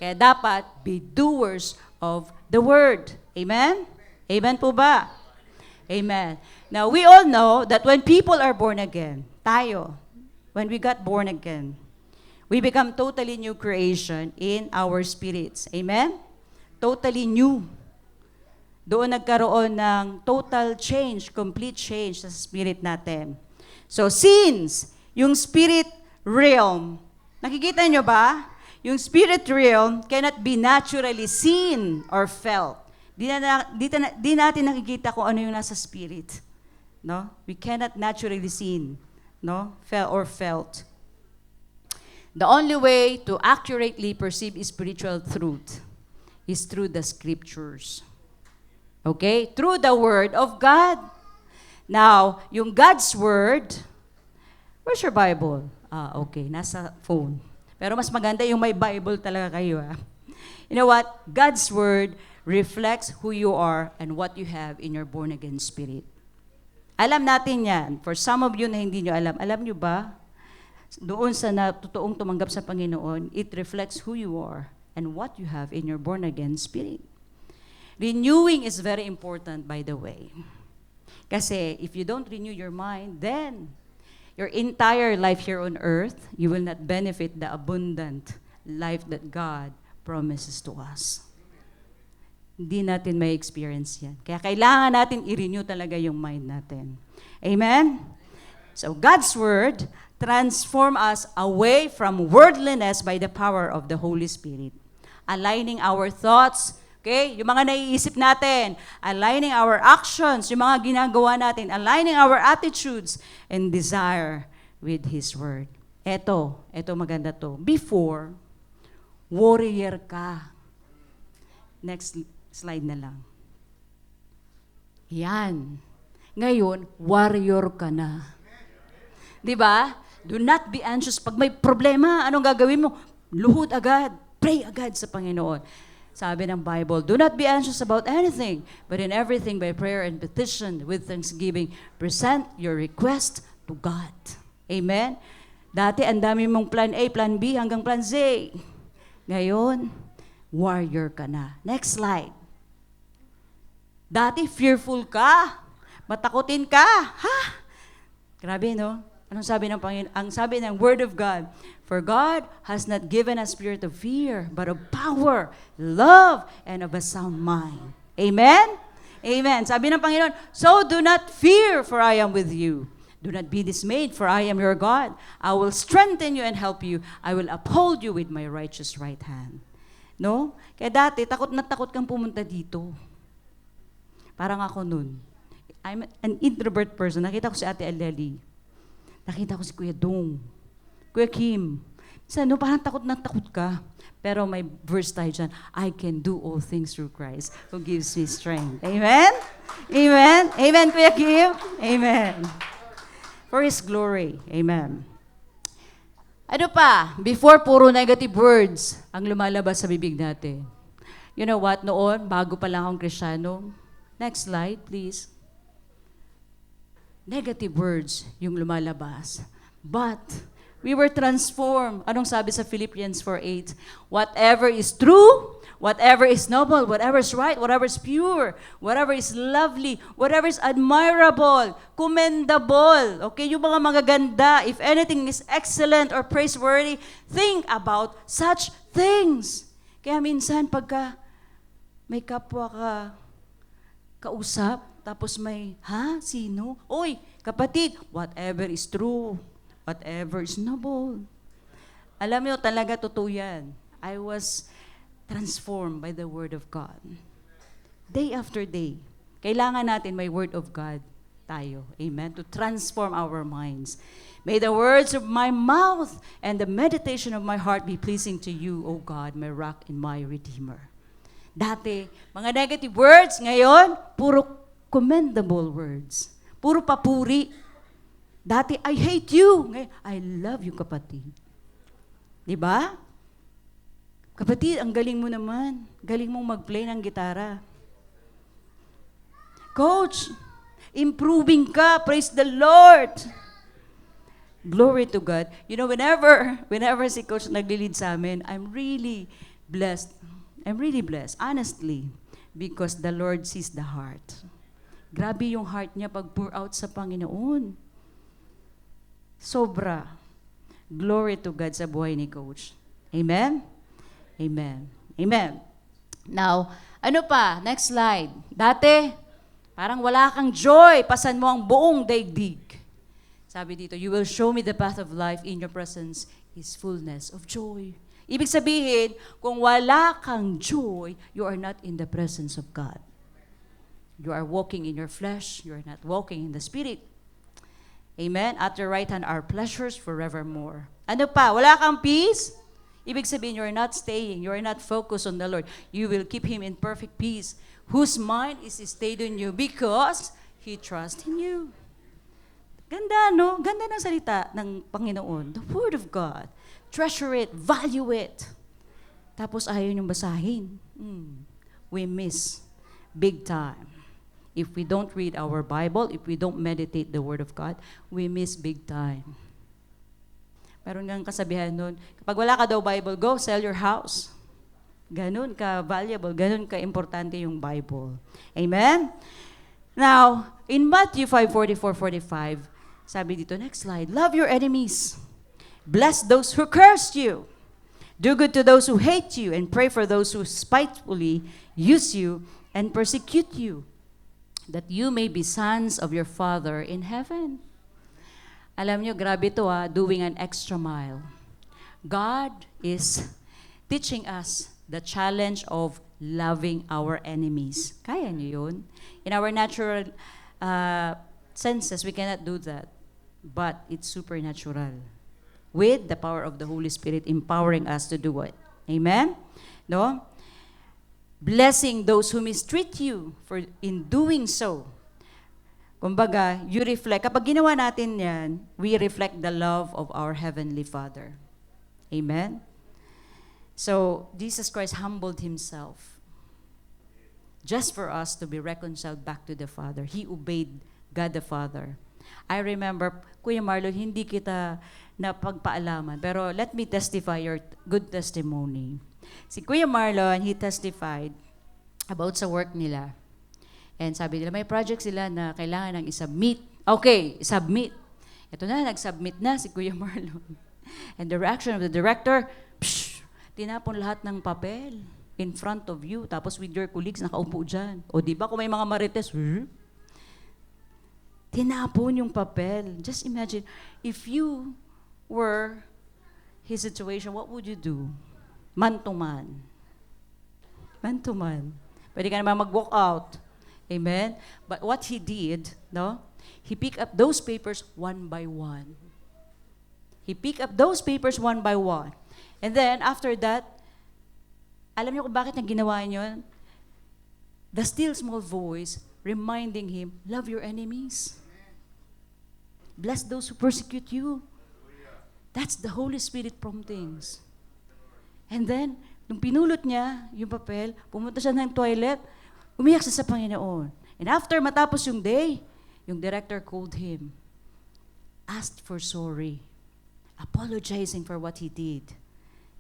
Kaya dapat be doers of the Word. Amen? Amen po ba? Amen. Now, we all know that when people are born again, tayo, when we got born again, we become totally new creation in our spirits. Amen? Totally new. Doon nagkaroon ng total change, complete change sa spirit natin. So, since yung spirit realm, nakikita nyo ba? Yung spirit realm cannot be naturally seen or felt. Di natin nakikita kung ano yung nasa spirit. No? We cannot naturally seen, no? Felt. The only way to accurately perceive spiritual truth is through the scriptures. Okay? Through the Word of God. Now, yung God's Word, where's your Bible? Okay, nasa phone. Pero mas maganda yung may Bible talaga kayo. You know what? God's Word reflects who you are and what you have in your born-again spirit. Alam natin yan. For some of you na hindi nyo alam nyo ba? Doon sa totoong tumanggap sa Panginoon, it reflects who you are and what you have in your born-again spirit. Renewing is very important, by the way. Kasi if you don't renew your mind, then your entire life here on earth, you will not benefit the abundant life that God promises to us. Hindi natin may experience yan. Kaya kailangan natin i-renew talaga yung mind natin. Amen? So God's Word transform us away from worldliness by the power of the Holy Spirit. Aligning our thoughts, okay? Yung mga naiisip natin. Aligning our actions, yung mga ginagawa natin. Aligning our attitudes and desire with His Word. Eto maganda to. Before, warrior ka. Next slide na lang. Yan. Ngayon, warrior ka na. Di ba? Do not be anxious. Pag may problema, anong gagawin mo? Luhod agad. Pray agad sa Panginoon. Sabi ng Bible, do not be anxious about anything, but in everything by prayer and petition with thanksgiving, present your request to God. Amen? Dati, ang dami mong plan A, plan B, hanggang plan Z. Ngayon, warrior ka na. Next slide. Dati, fearful ka. Matakutin ka. Ha? Grabe, no? Anong sabi ng Panginoon? Ang sabi ng Word of God, for God has not given a spirit of fear, but of power, love, and of a sound mind. Amen? Amen. Sabi ng Panginoon, so do not fear, for I am with you. Do not be dismayed, for I am your God. I will strengthen you and help you. I will uphold you with my righteous right hand. No? Kaya dati, takot na takot kang pumunta dito. Parang ako nun. I'm an introvert person. Nakita ko si Ate Aleli. Nakita ko si Kuya Dong. Kuya Kim. No, parang takot na takot ka. Pero may verse tayo dyan, I can do all things through Christ who gives me strength. Amen? Amen? Amen, Kuya Kim? Amen. For His glory. Amen. Ano pa? Before, puro negative words ang lumalabas sa bibig natin. You know what? Noon, bago pa lang akong Kristiyano, next slide, please. Negative words yung lumalabas. But, we were transformed. Anong sabi sa Philippians 4:8? Whatever is true, whatever is noble, whatever is right, whatever is pure, whatever is lovely, whatever is admirable, commendable, okay, yung mga magaganda, if anything is excellent or praiseworthy, think about such things. Kaya minsan, pagka may kapwa ka kausap, tapos may, sino? Oy, kapatid, whatever is true, whatever is noble. Alam niyo, talaga totoo yan. I was transformed by the Word of God. Day after day. Kailangan natin may Word of God tayo. Amen? To transform our minds. May the words of my mouth and the meditation of my heart be pleasing to you, O God, my rock and my redeemer. Dati, mga negative words. Ngayon, puro commendable words. Puro papuri. Dati, I hate you. Ngayon, I love you, kapatid. Diba? Kapatid, ang galing mo naman. Galing mong mag-play ng gitara. Coach, improving ka. Praise the Lord. Glory to God. You know, whenever si Coach naglilid sa amin, I'm really blessed. I'm really blessed, honestly, because the Lord sees the heart. Grabe yung heart niya pag pour out sa Panginoon. Sobra. Glory to God sa buhay ni Coach. Amen? Amen. Amen. Now, ano pa? Next slide. Dati, parang wala kang joy. Pasan mo ang buong daigdig. Sabi dito, you will show me the path of life. In your presence is fullness of joy. Ibig sabihin, kung wala kang joy, you are not in the presence of God. You are walking in your flesh. You are not walking in the Spirit. Amen? At your right hand are pleasures forevermore. Ano pa? Wala kang peace? Ibig sabihin, you are not staying. You are not focused on the Lord. You will keep Him in perfect peace, whose mind is stayed on you because He trusts in you. Ganda, no? Ganda ng salita ng Panginoon. The Word of God. Treasure it. Value it. Tapos ayaw niyong basahin. We miss big time. If we don't read our Bible, if we don't meditate the Word of God, we miss big time. Meron nga kasabihan nun, kapag wala ka daw Bible, go sell your house. Ganun ka-valuable, ganun ka-importante yung Bible. Amen? Now, in Matthew 5:44-45, sabi dito, next slide, love your enemies. Bless those who curse you. Do good to those who hate you, and pray for those who spitefully use you and persecute you, that you may be sons of your Father in heaven. Alam nyo, grabe to doing an extra mile. God is teaching us the challenge of loving our enemies. Kaya nyo yun? In our natural senses, we cannot do that. But it's supernatural. With the power of the Holy Spirit empowering us to do it. Amen? No? Blessing those who mistreat you for in doing so. Kumbaga, you reflect. Kapag ginawa natin yan, we reflect the love of our Heavenly Father. Amen? So, Jesus Christ humbled Himself just for us to be reconciled back to the Father. He obeyed God the Father. I remember, Kuya Marlon, hindi kita napagpaalaman, pero let me testify your good testimony. Si Kuya Marlon, he testified about sa work nila. And sabi nila, may project sila na kailangan ng isubmit. Okay, submit. Ito na, nag-submit na si Kuya Marlon. And the reaction of the director, tinapon lahat ng papel in front of you, tapos with your colleagues, nakaupo dyan. O diba, kung may mga marites, tinapon yung papel. Just imagine, if you were his situation, what would you do? Man to man. Man to man. Pwede ka naman mag-walk out. Amen? But what he did, no? He picked up those papers one by one. He picked up those papers one by one. And then, after that, alam niyo kung bakit niya ginawa niyo? The still small voice reminding him, love your enemies. Bless those who persecute you. That's the Holy Spirit promptings. And then, nung pinulot niya yung papel, pumunta siya ng toilet, umiyak siya sa Panginoon. And after matapos yung day, yung director called him, asked for sorry, apologizing for what he did.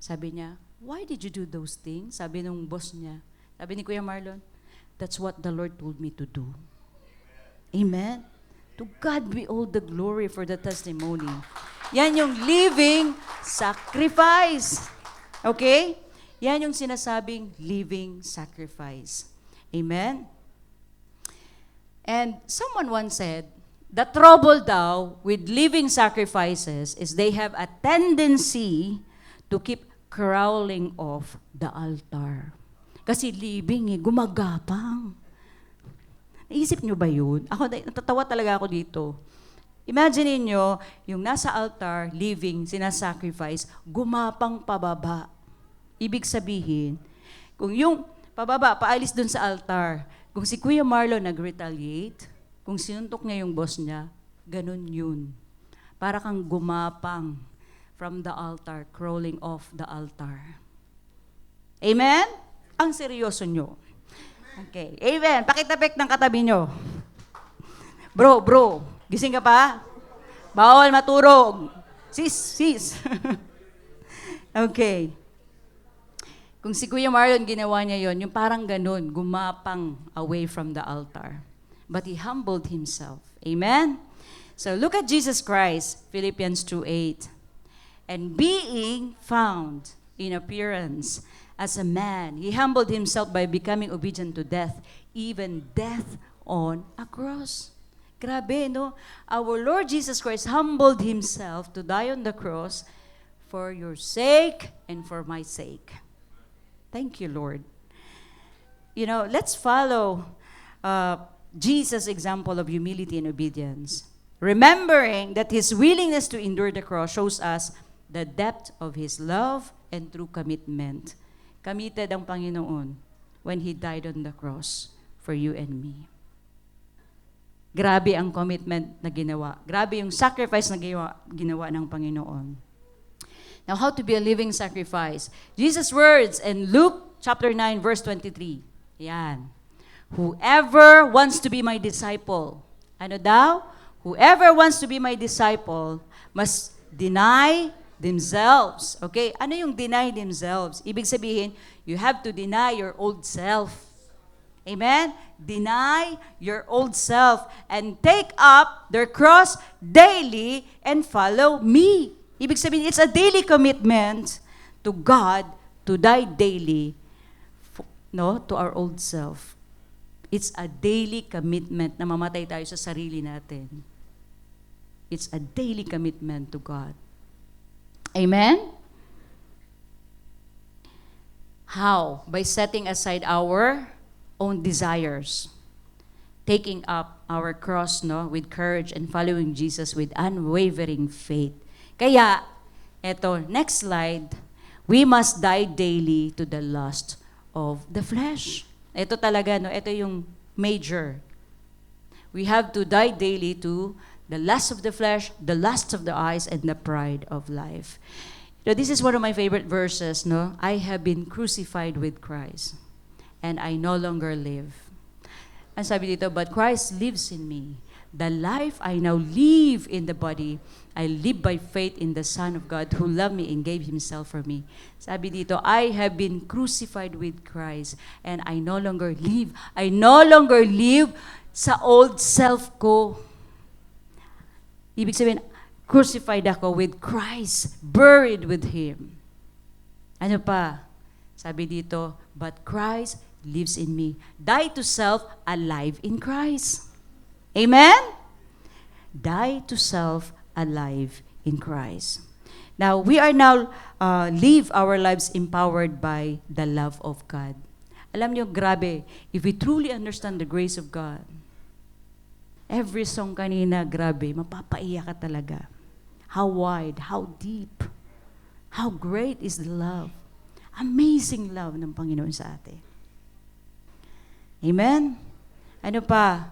Sabi niya, why did you do those things? Sabi nung boss niya. Sabi ni Kuya Marlon, that's what the Lord told me to do. Amen? To God be all the glory for the testimony. Yan yung living sacrifice. Okay? Yan yung sinasabing living sacrifice. Amen? And someone once said, the trouble daw with living sacrifices is they have a tendency to keep crawling off the altar. Kasi living gumagapang. Naisip nyo ba yun? Ako, natatawa talaga ako dito. Imagine niyo yung nasa altar, living, sinasacrifice, gumapang pababa. Ibig sabihin, kung yung pababa, paalis dun sa altar, kung si Kuya Marlo nag-retaliate, kung sinuntok niya yung boss niya, ganun yun. Para kang gumapang from the altar, crawling off the altar. Amen? Ang seryoso nyo. Okay. Amen. Pakitapik ng katabi nyo. Bro, gising ka pa? Bawal maturog. Sis. Okay. Kung si Kuya Marlon ginawa niya yon, yung parang ganun, gumapang away from the altar. But he humbled himself. Amen? So look at Jesus Christ, Philippians 2:8. And being found in appearance as a man, he humbled himself by becoming obedient to death, even death on a cross. Grabe, no? Our Lord Jesus Christ humbled himself to die on the cross for your sake and for my sake. Thank you, Lord. You know, let's follow Jesus' example of humility and obedience. Remembering that his willingness to endure the cross shows us the depth of his love and true commitment. Committed ang Panginoon when he died on the cross for you and me. Grabe ang commitment na ginawa. Grabe yung sacrifice na ginawa ng Panginoon. Now, how to be a living sacrifice? Jesus' words in Luke chapter 9, verse 23. Yan. Whoever wants to be my disciple. Ano daw? Whoever wants to be my disciple must deny themselves. Okay? Ano yung deny themselves? Ibig sabihin, you have to deny your old self. Amen? Deny your old self and take up their cross daily and follow me. Ibig sabihin, it's a daily commitment to God to die daily, to our old self. It's a daily commitment na mamatay tayo sa sarili natin. It's a daily commitment to God. Amen? How? By setting aside our own desires, taking up our cross with courage and following Jesus with unwavering faith. Kaya, eto, next slide, we must die daily to the lust of the flesh. Ito talaga, ito yung major. We have to die daily to the lust of the flesh, the lust of the eyes, and the pride of life. This is one of my favorite verses, I have been crucified with Christ, and I no longer live. Ang sabi dito, but Christ lives in me. The life I now live in the body, I live by faith in the Son of God who loved me and gave himself for me. Sabi dito, I have been crucified with Christ and I no longer live. I no longer live sa old self ko. Ibig sabihin, crucified ako with Christ, buried with Him. Ano pa? Sabi dito, but Christ lives in me. Die to self, alive in Christ. Amen? Die to self, alive in Christ. Now, we are now live our lives empowered by the love of God. Alam niyo, grabe, if we truly understand the grace of God, every song kanina, grabe, mapapaiyak ka talaga. How wide, how deep, how great is the love. Amazing love ng Panginoon sa atin. Amen? Ano pa?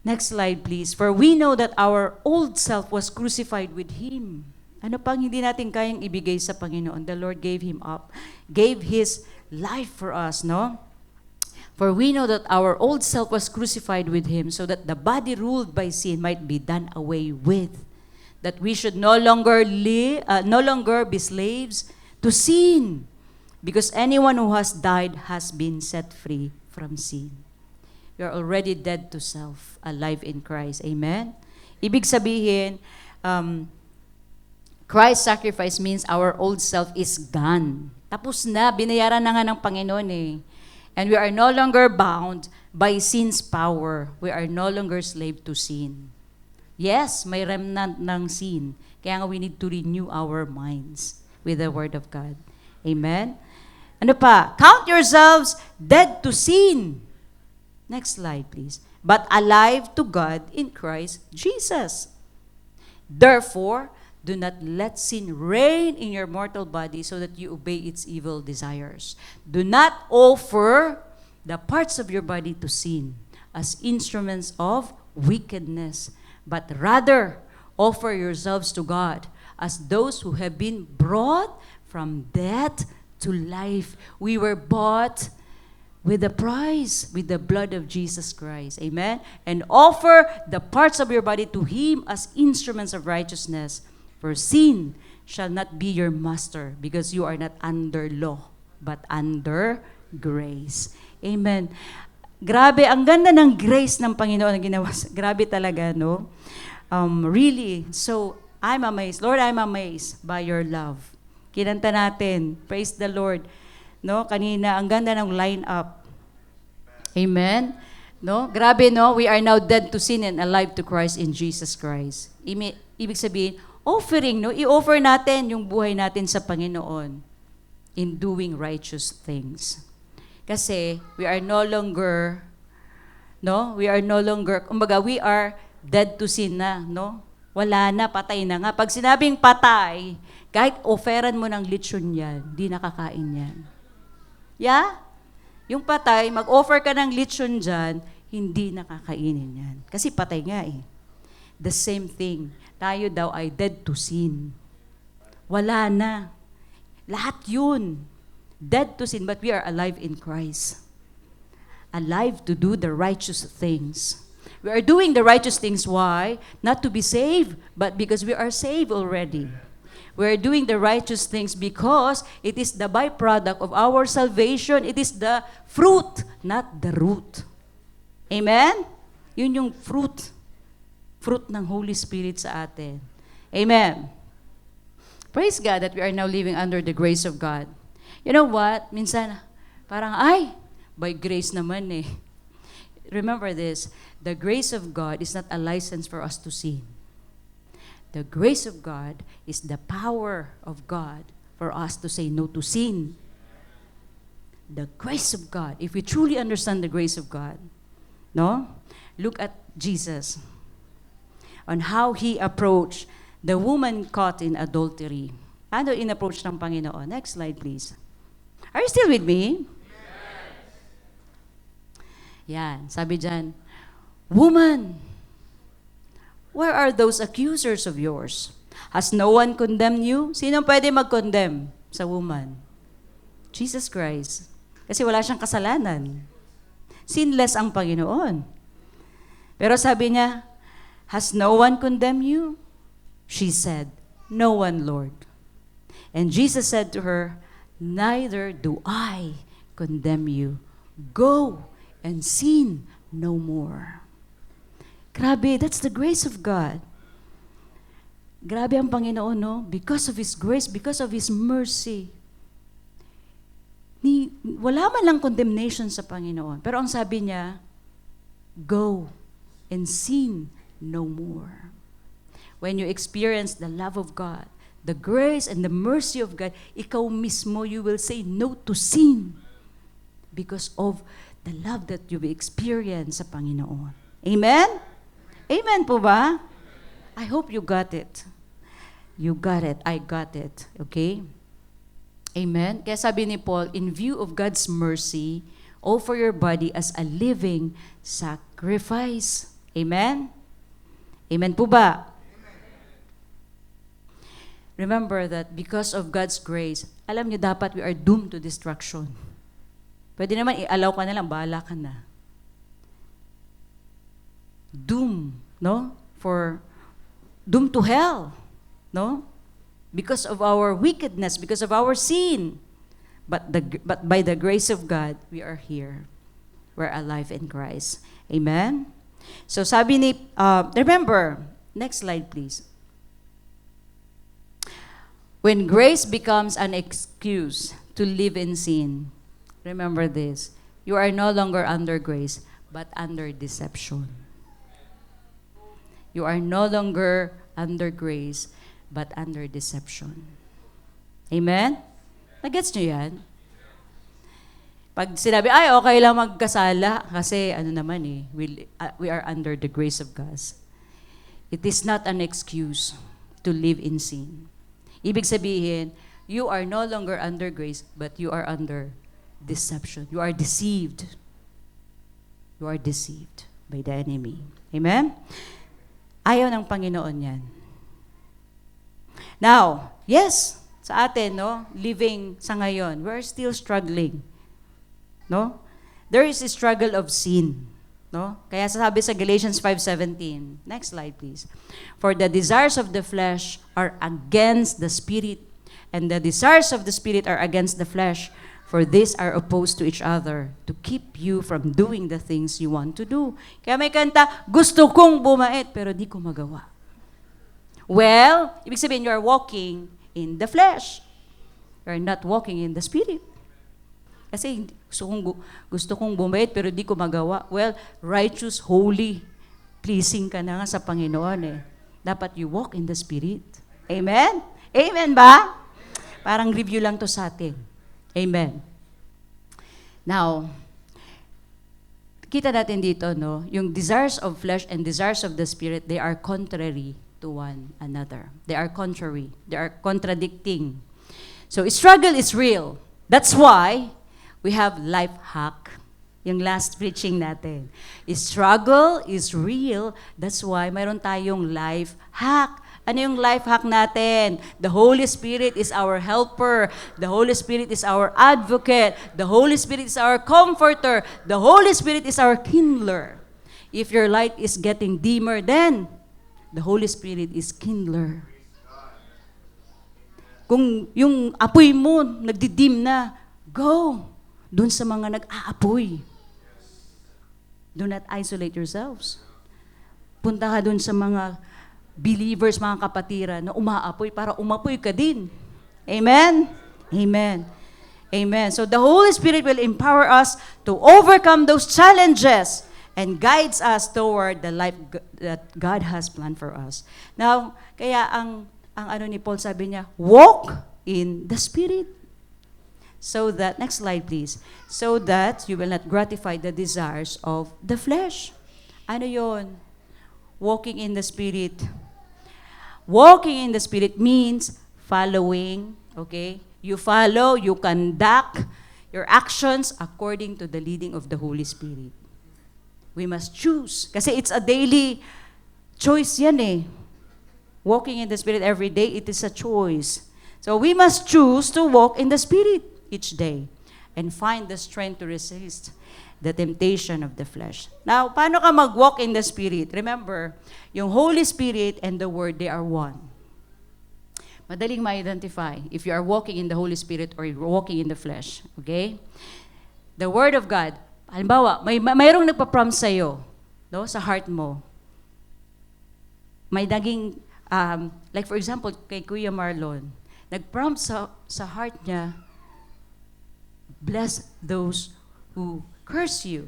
Next slide, please. For we know that our old self was crucified with Him. Ano pang hindi natin kayang ibigay sa Panginoon? The Lord gave Him up, gave His life for us, no? For we know that our old self was crucified with Him so that the body ruled by sin might be done away with. That we should no longer be slaves to sin. Because anyone who has died has been set free from sin. You are already dead to self, alive in Christ. Amen? Ibig sabihin, Christ's sacrifice means our old self is gone. Tapos na, binayaran na nga ng Panginoon eh. And we are no longer bound by sin's power. We are no longer slave to sin. Yes, may remnant ng sin. Kaya nga we need to renew our minds with the Word of God. Amen? Ano pa? Count yourselves dead to sin. Next slide, please. But alive to God in Christ Jesus. Therefore, do not let sin reign in your mortal body so that you obey its evil desires. Do not offer the parts of your body to sin as instruments of wickedness, but rather offer yourselves to God as those who have been brought from death to life. We were bought with a price, with the blood of Jesus Christ. Amen? And offer the parts of your body to Him as instruments of righteousness. For sin shall not be your master, because you are not under law, but under grace. Amen. Grabe, ang ganda ng grace ng Panginoon na ginawa. Grabe talaga, no? Really, so I'm amazed. Lord, I'm amazed by your love. Kinanta natin. Praise the Lord. No? Kanina, ang ganda ng line-up. Amen? No? Grabe, no? We are now dead to sin and alive to Christ in Jesus Christ. Ibig sabihin, offering, no? I-offer natin yung buhay natin sa Panginoon in doing righteous things. Kasi we are no longer, kumbaga, we are dead to sin na, no? Wala na, patay na nga. Pag sinabing patay, kahit offeran mo ng lechon yan, di nakakain yan. Yeah? Yung patay, mag-offer ka ng lechon dyan, hindi nakakainin yan. Kasi patay nga eh. The same thing. Tayo daw ay dead to sin. Wala na. Lahat yun. Dead to sin, but we are alive in Christ. Alive to do the righteous things. We are doing the righteous things. Why? Not to be saved, but because we are saved already. We are doing the righteous things because it is the byproduct of our salvation. It is the fruit, not the root. Amen? Yun yung fruit. Fruit ng Holy Spirit sa atin. Amen. Praise God that we are now living under the grace of God. You know what? Minsan, parang, by grace naman eh. Remember this, the grace of God is not a license for us to sin. The grace of God is the power of God for us to say no to sin. The grace of God, if we truly understand the grace of God, no? Look at Jesus. On how He approached the woman caught in adultery. Ano in-approach ng Panginoon? Next slide, please. Are you still with me? Yes. Yan, sabi dyan, woman, where are those accusers of yours? Has no one condemned you? Sino pwede mag-condemn sa woman? Jesus Christ. Kasi wala siyang kasalanan. Sinless ang Panginoon. Pero sabi niya, has no one condemned you? She said, no one, Lord. And Jesus said to her, neither do I condemn you. Go and sin no more. Grabe, that's the grace of God. Grabe ang Panginoon, no? Because of His grace, because of His mercy. Wala man lang condemnation sa Panginoon. Pero ang sabi niya, go and sin no more. When you experience the love of God, the grace and the mercy of God, ikaw mismo, you will say no to sin because of the love that you've experienced sa Panginoon. Amen? Amen po ba? I hope you got it. You got it. I got it. Okay? Amen? Kaya sabi ni Paul, in view of God's mercy, offer your body as a living sacrifice. Amen? Amen po ba? remember that because of God's grace, alam niyo dapat we are doomed to destruction. Pwede naman i-allow ka na lang, bahala ka na. Doom, no? Doomed to hell, no? Because of our wickedness, because of our sin. But by the grace of God, we are here. We're alive in Christ. Amen? So sabi ni, remember, next slide please. When grace becomes an excuse to live in sin, remember this, you are no longer under grace, but under deception. You are no longer under grace, but under deception. Amen? Nagets nyo yan? Pag sinabi, ay, okay lang magkasala, kasi ano naman we are under the grace of God. It is not an excuse to live in sin. Ibig sabihin, you are no longer under grace, but you are under deception. You are deceived. You are deceived by the enemy. Amen? Ayaw ng Panginoon yan. Now, yes, sa atin, no, living sa ngayon, we're still struggling. No? There is a struggle of sin. No? Kaya sabi sa Galatians 5:17. Next slide, please. For the desires of the flesh are against the spirit, and the desires of the spirit are against the flesh. For these are opposed to each other, to keep you from doing the things you want to do. Kaya may kanta, gusto kong bumait, pero di ko magawa. Well, ibig sabihin, you are walking in the flesh. You are not walking in the spirit. Kasi gusto kong bumait, pero di ko magawa. Well, righteous, holy, pleasing ka na nga sa Panginoon . Dapat you walk in the spirit. Amen? Amen ba? Parang review lang to sa atin. Amen. Now, kita natin dito, no, yung desires of flesh and desires of the spirit, they are contrary to one another. They are contrary. They are contradicting. So, struggle is real. That's why we have life hack. Yung last preaching natin. Struggle is real. That's why mayroon tayong life hack. Ano yung life hack natin? The Holy Spirit is our helper. The Holy Spirit is our advocate. The Holy Spirit is our comforter. The Holy Spirit is our kindler. If your light is getting dimmer, then the Holy Spirit is kindler. Kung yung apoy mo nagdidim na, go dun sa mga nag-aapoy. Do not isolate yourselves. Punta ka dun sa mga believers, mga kapatiran na umaapoy para umapoy ka din. Amen? Amen. Amen. So the Holy Spirit will empower us to overcome those challenges and guides us toward the life that God has planned for us. Now, kaya ang ano ni Paul sabi niya, walk in the Spirit. So that, next slide please, so that you will not gratify the desires of the flesh. Ano yon? Walking in the Spirit. Walking in the Spirit means following, okay? You follow, you conduct your actions according to the leading of the Holy Spirit. We must choose. Kasi it's a daily choice yan . Walking in the Spirit every day, it is a choice. So we must choose to walk in the Spirit each day and find the strength to resist the temptation of the flesh. Now, paano ka mag-walk in the Spirit? Remember, yung Holy Spirit and the Word, they are one. Madaling ma-identify if you are walking in the Holy Spirit or you're walking in the flesh. Okay? The Word of God, halimbawa, mayroong nagpa-prompt sa'yo, no, sa heart mo. May naging, like for example, kay Kuya Marlon, nag-prompt sa heart niya, bless those who curse you.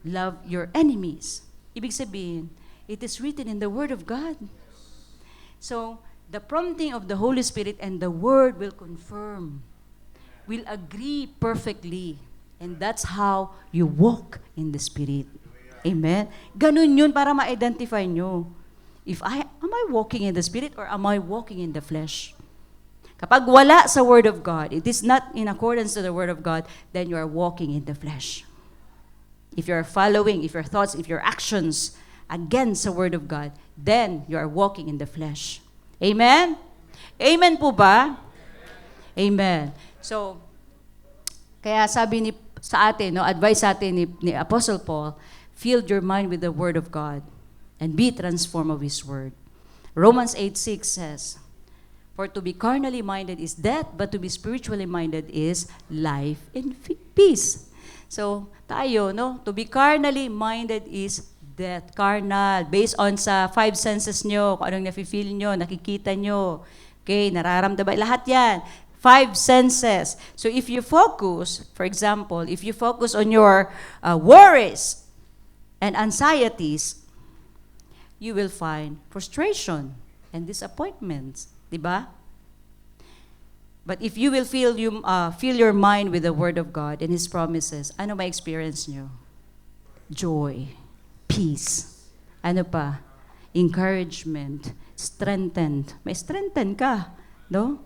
Love your enemies. Ibig sabihin, it is written in the Word of God. So, the prompting of the Holy Spirit and the Word will confirm, will agree perfectly. And that's how you walk in the Spirit. Amen? Ganun yun para ma-identify nyo. Am I walking in the Spirit or am I walking in the flesh? Kapag wala sa Word of God, it is not in accordance to the Word of God, then you are walking in the flesh. If you are following, if your thoughts, if your actions against the Word of God, then you are walking in the flesh. Amen? Amen po ba? Amen. So, kaya sabi ni sa atin, no, advice sa atin ni Apostle Paul, fill your mind with the Word of God and be transformed of His Word. Romans 8:6 says, for to be carnally minded is death, but to be spiritually minded is life and peace. So, tayo, no, to be carnally minded is death, carnal, based on sa 5 senses nyo, kung anong nafe-feel nyo, nakikita nyo, okay, nararamdaman, lahat yan. 5 senses. So if you focus, for example, if you focus on your worries and anxieties, you will find frustration and disappointments. Diba? But if you will fill your mind with the Word of God and His promises, ano may experience nyo? Joy, peace, ano pa? Encouragement, strengthened. May strengthen ka, no?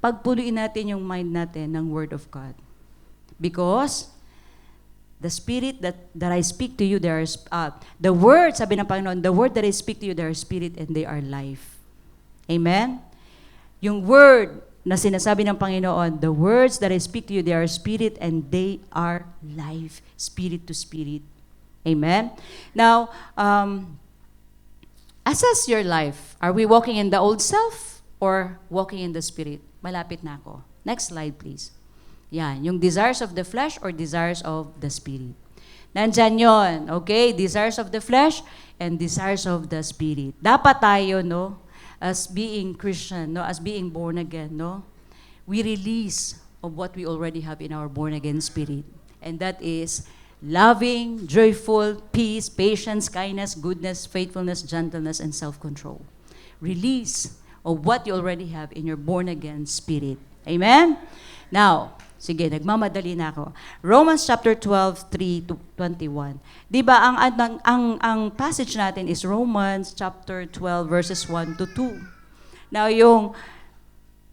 Pagpunuin natin yung mind natin ng Word of God. Because the Spirit that I speak to you, the Word, sabi ng Panginoon, the Word that I speak to you, they are Spirit and they are life. Amen? Yung Word na sinasabi ng Panginoon, the words that I speak to you, they are Spirit and they are life. Spirit to Spirit. Amen? Now, assess your life. Are we walking in the old self or walking in the Spirit? Malapit na ako. Next slide, please. Yan, yung desires of the flesh or desires of the Spirit. Nandyan yon, okay? Desires of the flesh and desires of the Spirit. Dapat tayo, no, as being Christian, no, as being born again, no, we release of what we already have in our born again spirit. And that is loving, joyful, peace, patience, kindness, goodness, faithfulness, gentleness, and self-control. Release of what you already have in your born-again spirit. Amen? Now, sige, nagmamadali na ako. Romans chapter 12, 3 to 21. Di ba, ang passage natin is Romans chapter 12, verses 1 to 2. Now, yung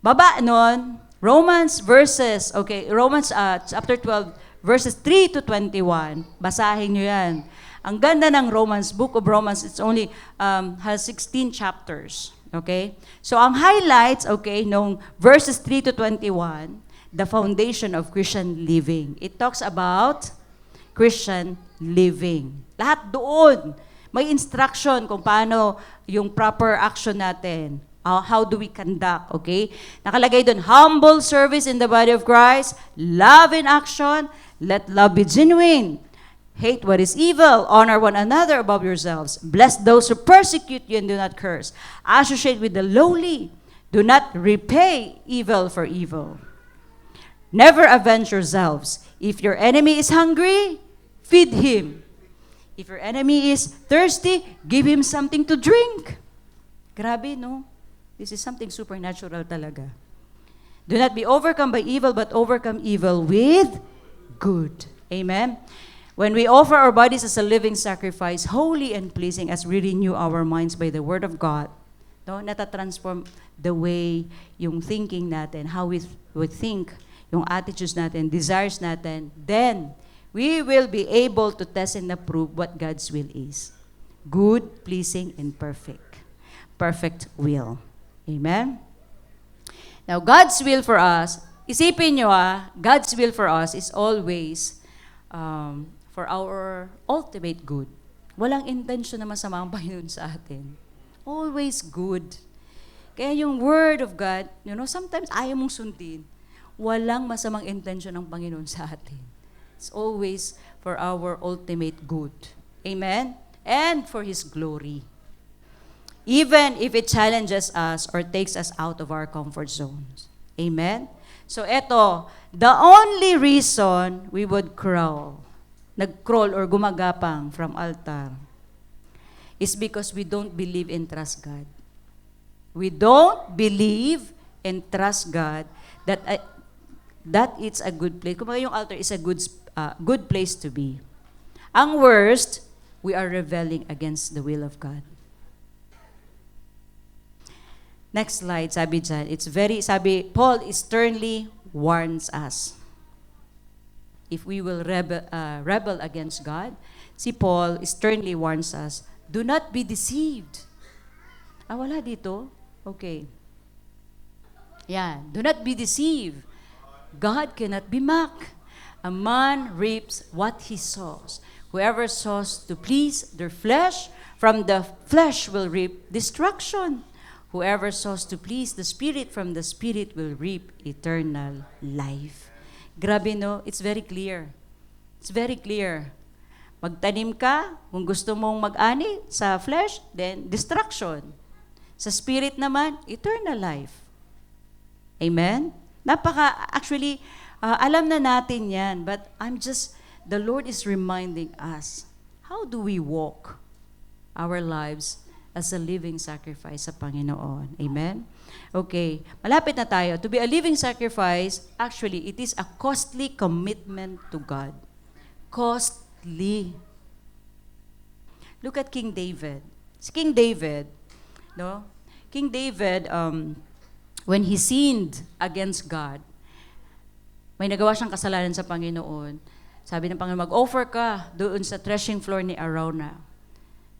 baba nun, Romans chapter 12, verses 3 to 21. Basahin nyo yan. Ang ganda ng Romans, book of Romans, it's only has 16 chapters. Okay? So, ang highlights, okay, nung verses 3 to 21, the foundation of Christian living. It talks about Christian living. Lahat doon. May instruction kung paano yung proper action natin. How do we conduct, okay? Nakalagay doon, humble service in the body of Christ, love in action, let love be genuine. Hate what is evil. Honor one another above yourselves. Bless those who persecute you and do not curse. Associate with the lowly. Do not repay evil for evil. Never avenge yourselves. If your enemy is hungry, feed him. If your enemy is thirsty, give him something to drink. Grabe, no? This is something supernatural talaga. Do not be overcome by evil, but overcome evil with good. Amen? When we offer our bodies as a living sacrifice, holy and pleasing, as we renew our minds by the Word of God, no, natatransform the way, yung thinking natin, how we think, yung attitudes natin, desires natin, then we will be able to test and approve what God's will is. Good, pleasing, and perfect. Perfect will. Amen? Now, God's will for us, isipin nyo God's will for us is always for our ultimate good. Walang intention na masama ang Panginoon sa atin. Always good. Kaya yung Word of God, sometimes ayaw mong sundin. Walang masamang intention ng Panginoon sa atin. It's always for our ultimate good. Amen? And for His glory. Even if it challenges us or takes us out of our comfort zones. Amen? So eto, the only reason we would nag-crawl or gumagapang from altar is because we don't believe and trust God. We don't believe and trust God that it's a good place. Kumbaga yung altar is a good place to be. Ang worst, we are rebelling against the will of God. Next slide, sabi dyan, Paul sternly warns us. If we will rebel against God, si Paul sternly warns us, do not be deceived. Wala dito? Okay. Yan. Do not be deceived. God cannot be mocked. A man reaps what he sows. Whoever sows to please their flesh, from the flesh will reap destruction. Whoever sows to please the Spirit, from the Spirit will reap eternal life. Grabe no, it's very clear. It's very clear. Magtanim ka, kung gusto mong mag-ani sa flesh, then destruction. Sa Spirit naman, eternal life. Amen? Actually, alam na natin yan, but the Lord is reminding us, how do we walk our lives as a living sacrifice sa Panginoon? Amen? Okay, malapit na tayo. To be a living sacrifice, actually, it is a costly commitment to God. Costly. Look at King David. King David, no? King David, when he sinned against God, may nagawa siyang kasalanan sa Panginoon. Sabi ng Panginoon, mag-offer ka doon sa threshing floor ni Araunah.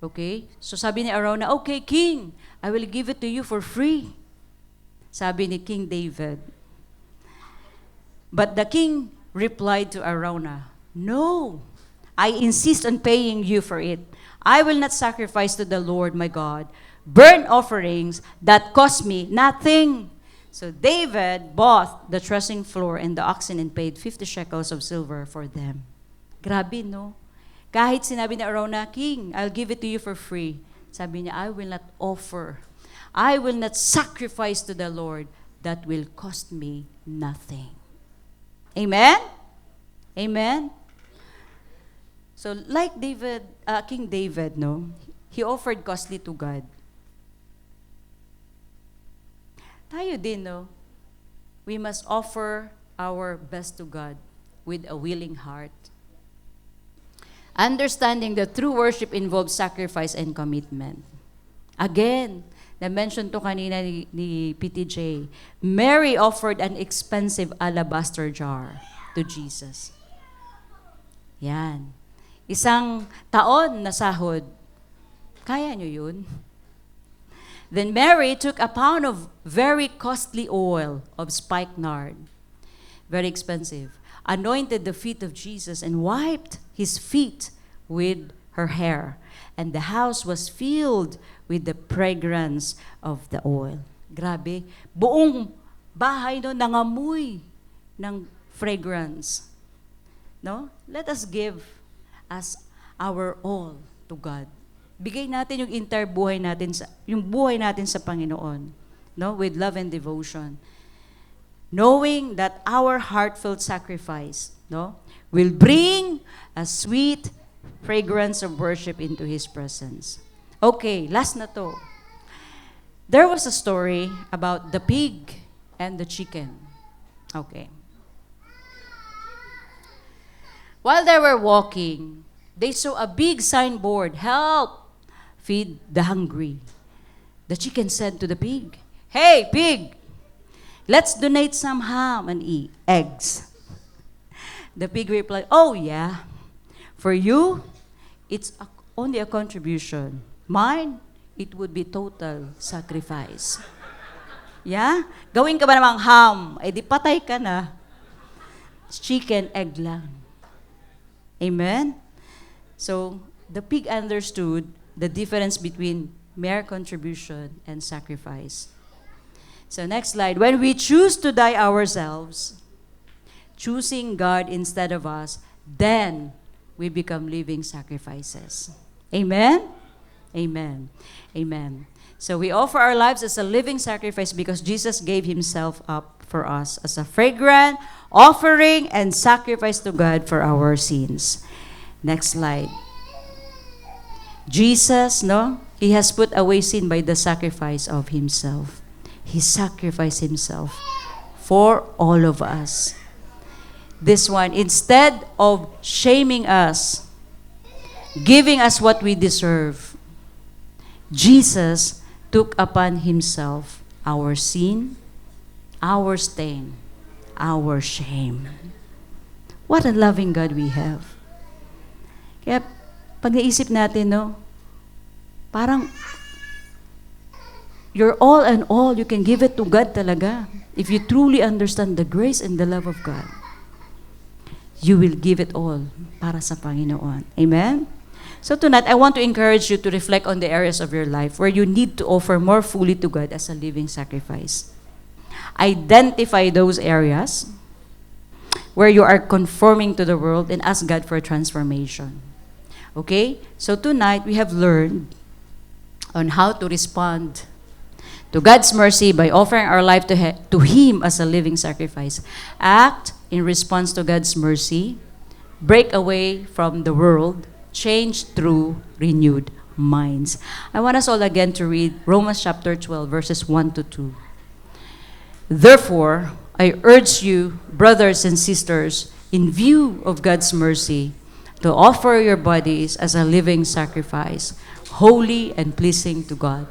Okay? So sabi ni Araunah, okay, King, I will give it to you for free. Sabi ni King David. But the king replied to Araunah, no, I insist on paying you for it. I will not sacrifice to the Lord my God burnt offerings that cost me nothing. So David bought the threshing floor and the oxen and paid 50 shekels of silver for them. Grabe, no? Kahit sinabi ni Araunah, King, I'll give it to you for free. Sabi niya, I will not offer. I will not sacrifice to the Lord that will cost me nothing. Amen? Amen? So like David, King David, no? He offered costly to God. Tayo din, no? We must offer our best to God with a willing heart. Understanding that true worship involves sacrifice and commitment. Again, na-mention to kanina ni PTJ, Mary offered an expensive alabaster jar to Jesus. Yan. Isang taon na sahod. Kaya nyo yun? Then Mary took a pound of very costly oil of spikenard, very expensive, anointed the feet of Jesus and wiped his feet with her hair. And the house was filled with the fragrance of the oil. Grabe, buong bahay no nangamoy ng fragrance. No? Let us give as our all to God. Bigay natin yung entire buhay natin yung buhay natin sa Panginoon, no, with love and devotion. Knowing that our heartfelt sacrifice, no, will bring a sweet fragrance of worship into His presence. Okay, last na to. There was a story about the pig and the chicken. Okay. While they were walking, they saw a big signboard, "Help! Feed the hungry." The chicken said to the pig, "Hey, pig, let's donate some ham and eggs." The pig replied, "Oh, yeah. For you, it's only a contribution. Mine, it would be total sacrifice." Yeah? Gawin ka ba namang ham? Eh di patay ka na. Chicken, egg lang. Amen? So, the pig understood the difference between mere contribution and sacrifice. So next slide. When we choose to die ourselves, choosing God instead of us, then we become living sacrifices. Amen? Amen. Amen. So we offer our lives as a living sacrifice because Jesus gave Himself up for us as a fragrant offering and sacrifice to God for our sins. Next slide. Jesus, no? He has put away sin by the sacrifice of Himself. He sacrificed Himself for all of us. This one, instead of shaming us, giving us what we deserve, Jesus took upon Himself our sin, our stain, our shame. What a loving God we have. Kaya pag naisip natin, no, parang your all and all, you can give it to God talaga. If you truly understand the grace and the love of God, you will give it all para sa Panginoon. Amen? So tonight, I want to encourage you to reflect on the areas of your life where you need to offer more fully to God as a living sacrifice. Identify those areas where you are conforming to the world and ask God for transformation. Okay? So tonight, we have learned on how to respond to God's mercy by offering our life to Him as a living sacrifice. Act in response to God's mercy. Break away from the world. Change through renewed minds. I want us all again to read Romans chapter 12, verses 1 to 2. Therefore, I urge you, brothers and sisters, in view of God's mercy, to offer your bodies as a living sacrifice, holy and pleasing to God.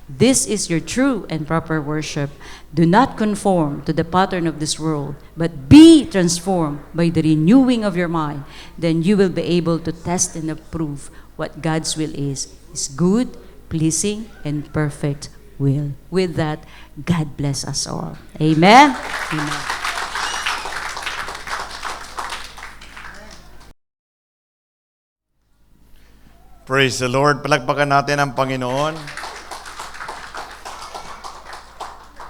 This is your true and proper worship. Do not conform to the pattern of this world, but be transformed by the renewing of your mind. Then you will be able to test and approve what God's will is His good, pleasing, and perfect will. With that, God bless us all. Amen? Amen. Praise the Lord. Palakpakan natin ang Panginoon.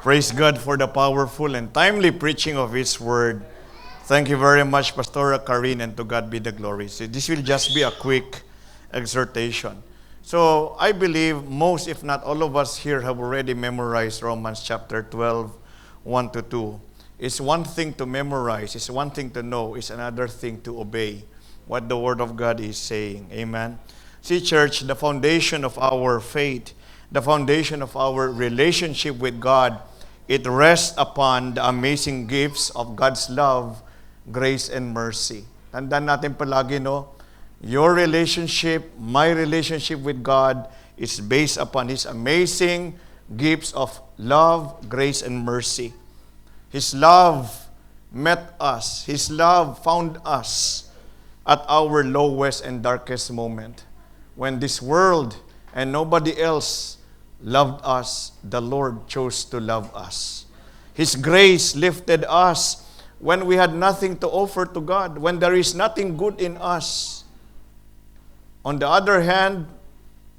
Praise God for the powerful and timely preaching of His Word. Thank you very much, Pastora Karin, and to God be the glory. So this will just be a quick exhortation. So I believe most, if not all of us here have already memorized Romans chapter 12, 1 to 2. It's one thing to memorize, it's one thing to know, it's another thing to obey what the Word of God is saying. Amen. See, church, the foundation of our faith, the foundation of our relationship with God, it rests upon the amazing gifts of God's love, grace, and mercy. Tandaan natin palagi, no? Your relationship, my relationship with God is based upon His amazing gifts of love, grace, and mercy. His love met us. His love found us at our lowest and darkest moment. When this world and nobody else loved us, the Lord chose to love us. His grace lifted us when we had nothing to offer to God, when there is nothing good in us. On the other hand,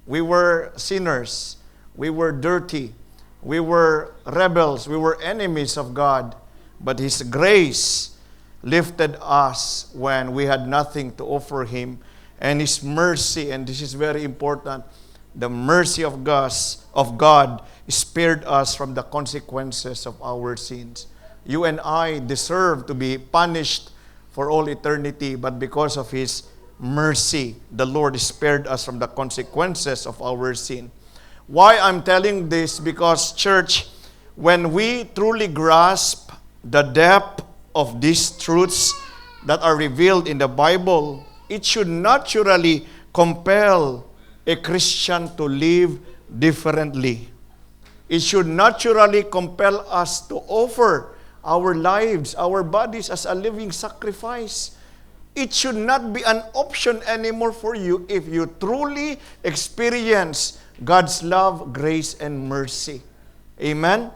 we were sinners, we were dirty, we were rebels, we were enemies of God. But His grace lifted us when we had nothing to offer Him. And His mercy, and this is very important, the mercy of God spared us from the consequences of our sins. You and I deserve to be punished for all eternity, but because of His mercy, the Lord spared us from the consequences of our sin. Why I'm telling this? Because, church, when we truly grasp the depth of these truths that are revealed in the Bible, it should naturally compel a Christian to live differently. It should naturally compel us to offer our lives, our bodies as a living sacrifice. It should not be an option anymore for you if you truly experience God's love, grace, and mercy. Amen?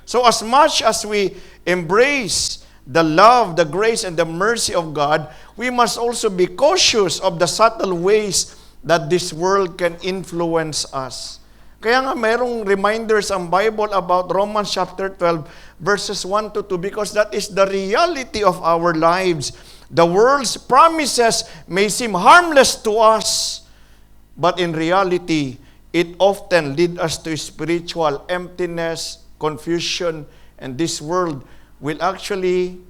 So as much as we embrace the love, the grace, and the mercy of God, we must also be cautious of the subtle ways that this world can influence us. Kaya nga mayroong reminders ang Bible about Romans chapter 12 verses 1 to 2 because that is the reality of our lives. The world's promises may seem harmless to us, but in reality, it often leads us to spiritual emptiness, confusion, and this world will actually,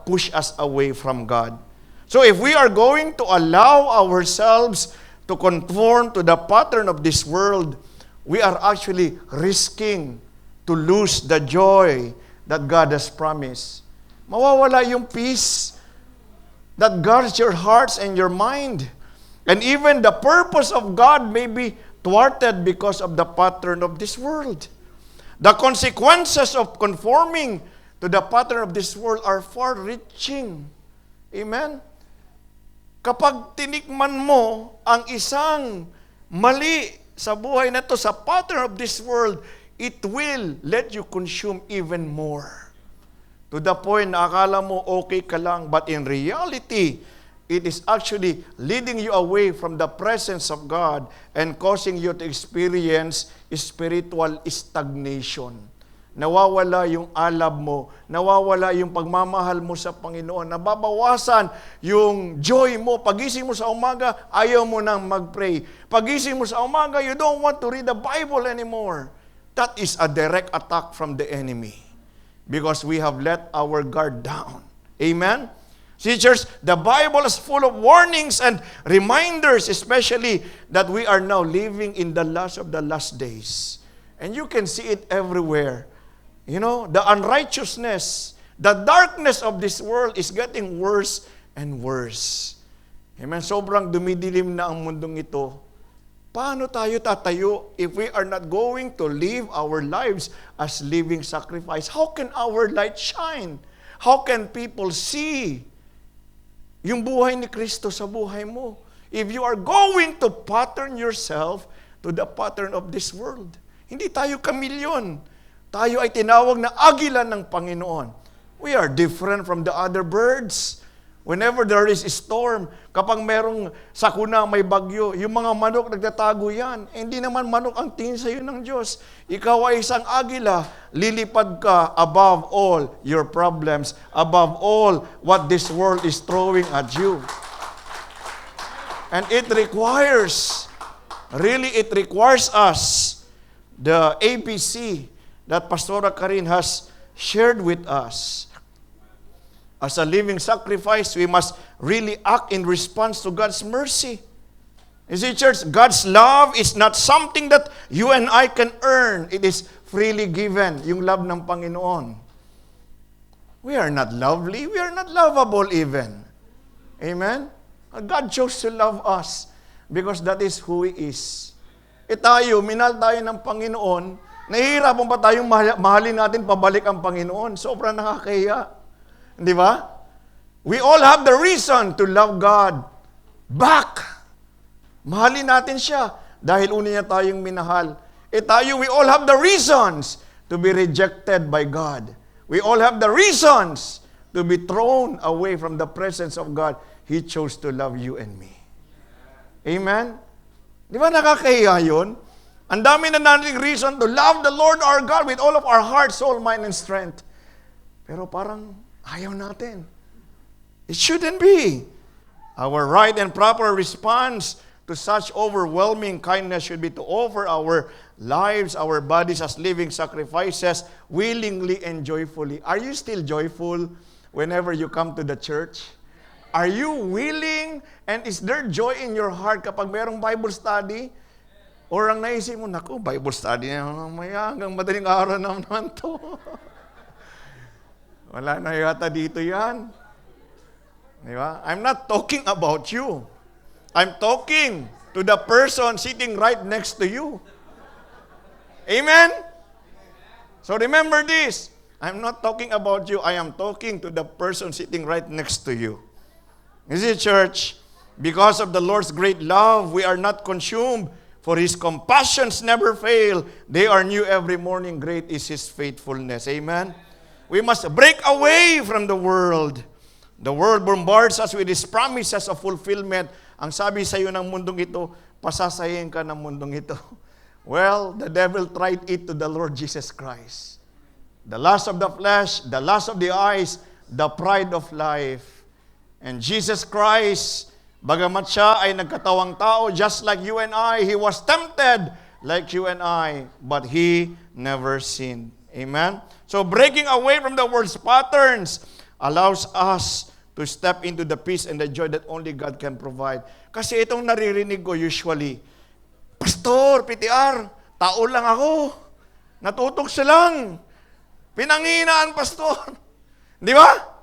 push us away from God. So if we are going to allow ourselves to conform to the pattern of this world, we are actually risking to lose the joy that God has promised. Mawawala yung peace that guards your hearts and your mind. And even the purpose of God may be thwarted because of the pattern of this world. The consequences of conforming to the pattern of this world are far-reaching. Amen? Kapag tinikman mo ang isang mali sa buhay na to, sa pattern of this world, it will let you consume even more. To the point na akala mo okay ka lang, but in reality, it is actually leading you away from the presence of God and causing you to experience spiritual stagnation. Nawawala yung alab mo, nawawala yung pagmamahal mo sa Panginoon, nababawasan yung joy mo. Pagising mo sa umaga, ayaw mo nang mag-pray. Pagising mo sa umaga, you don't want to read the Bible anymore. That is a direct attack from the enemy because we have let our guard down. Amen? See, church, the Bible is full of warnings and reminders, especially that we are now living in the last of the last days. And you can see it everywhere. You know, the unrighteousness, the darkness of this world is getting worse and worse. Amen? Sobrang dumidilim na ang mundong ito. Paano tayo tatayo if we are not going to live our lives as living sacrifice? How can our light shine? How can people see yung buhay ni Kristo sa buhay mo if you are going to pattern yourself to the pattern of this world? Hindi tayo kamilyon. Tayo ay tinawag na agila ng Panginoon. We are different from the other birds. Whenever there is a storm, kapag merong sakuna, may bagyo, yung mga manok nagtatago yan. Hindi naman manok ang tingin sa iyo ng Diyos. Ikaw ay isang agila, lilipad ka above all your problems, above all what this world is throwing at you. And it requires us, the ABC that Pastora Karin has shared with us. As a living sacrifice, we must really act in response to God's mercy. You see, church, God's love is not something that you and I can earn. It is freely given, yung love ng Panginoon. We are not lovely. We are not lovable even. Amen? God chose to love us because that is who He is. Tayo, minahal tayo ng Panginoon, nahihirapan pa tayong mahalin natin pabalik ang Panginoon. Sobrang nakakahiya. Di ba? We all have the reason to love God back. Mahalin natin siya dahil una niya tayong minahal. Tayo, we all have the reasons to be rejected by God. We all have the reasons to be thrown away from the presence of God. He chose to love you and me. Amen? Di ba nakakahiya yun? Ang dami na nating reason to love the Lord our God with all of our heart, soul, mind, and strength. Pero parang ayaw natin. It shouldn't be. Our right and proper response to such overwhelming kindness should be to offer our lives, our bodies as living sacrifices, willingly and joyfully. Are you still joyful whenever you come to the church? Are you willing and is there joy in your heart kapag merong Bible study? Or ang naisip mo, naku, Bible study na mamaya, hanggang madaling araw naman to. Wala na yata dito yan. Diba? I'm not talking about you. I'm talking to the person sitting right next to you. Amen? So remember this. I'm not talking about you. I am talking to the person sitting right next to you. You see, church, because of the Lord's great love, we are not consumed, for His compassions never fail. They are new every morning. Great is His faithfulness. Amen? We must break away from the world. The world bombards us with its promises of fulfillment. Ang sabi sa iyo ng mundong ito, pasasayin ka ng mundong ito. Well, the devil tried it to the Lord Jesus Christ. The lust of the flesh, the lust of the eyes, the pride of life. And Jesus Christ, bagamat siya ay nagkatawang tao, just like you and I, He was tempted like you and I, but He never sinned. Amen? So breaking away from the world's patterns allows us to step into the peace and the joy that only God can provide. Kasi itong naririnig ko usually, Pastor, PTR, tao lang ako. Natutokso lang. Pinanginaan, Pastor. Di ba?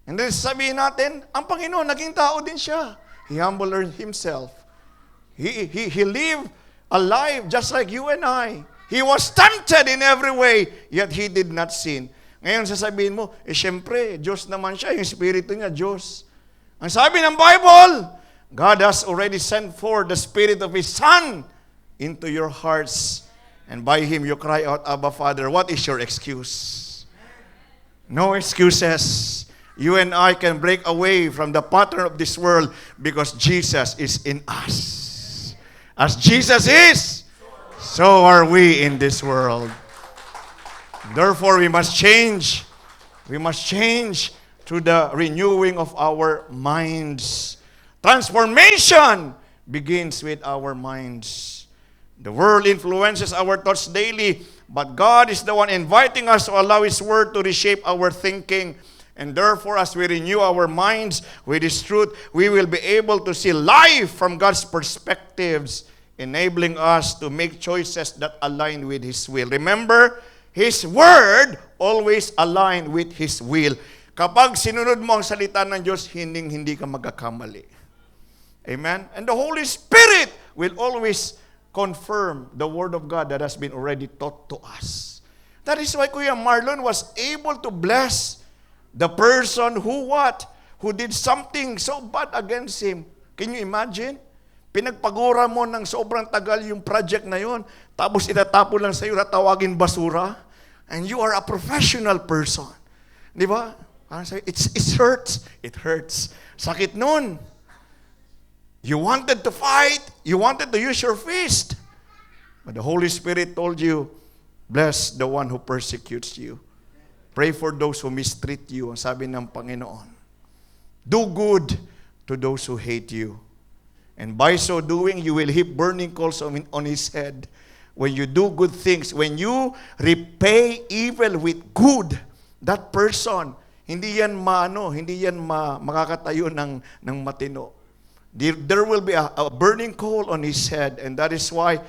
And then sabihin natin, ang Panginoon, naging tao din siya. He humbled Himself. He lived a life just like you and I. He was tempted in every way, yet He did not sin. Ngayon sasabihin mo, syempre, Diyos naman siya, yung Espiritu niya, Diyos. Ang sabi ng Bible, God has already sent forth the Spirit of His Son into your hearts, and by Him you cry out, Abba, Father, what is your excuse? No excuses. You and I can break away from the pattern of this world because Jesus is in us. As Jesus is, so are we in this world. Therefore, we must change. We must change through the renewing of our minds. Transformation begins with our minds. The world influences our thoughts daily, but God is the one inviting us to allow His Word to reshape our thinking. And therefore, as we renew our minds with His truth, we will be able to see life from God's perspectives, enabling us to make choices that align with His will. Remember, His Word always align with His will. Kapag sinunod mo ang salita ng Diyos, hindi ka magkakamali. Amen? And the Holy Spirit will always confirm the Word of God that has been already taught to us. That is why Kuya Marlon was able to bless the person who what? Who did something so bad against him. Can you imagine? Pinagpagura mo ng sobrang tagal yung project na yon, tapos itatapon lang sa iyo na tawagin basura, and you are a professional person. Di ba? It hurts. It hurts. Sakit nun. You wanted to fight. You wanted to use your fist. But the Holy Spirit told you, bless the one who persecutes you. Pray for those who mistreat you. Ang sabi ng Panginoon. Do good to those who hate you. And by so doing, you will heap burning coals on his head. When you do good things, when you repay evil with good, that person, hindi yan makakatayo ng matino. There will be a burning coal on his head, and that is why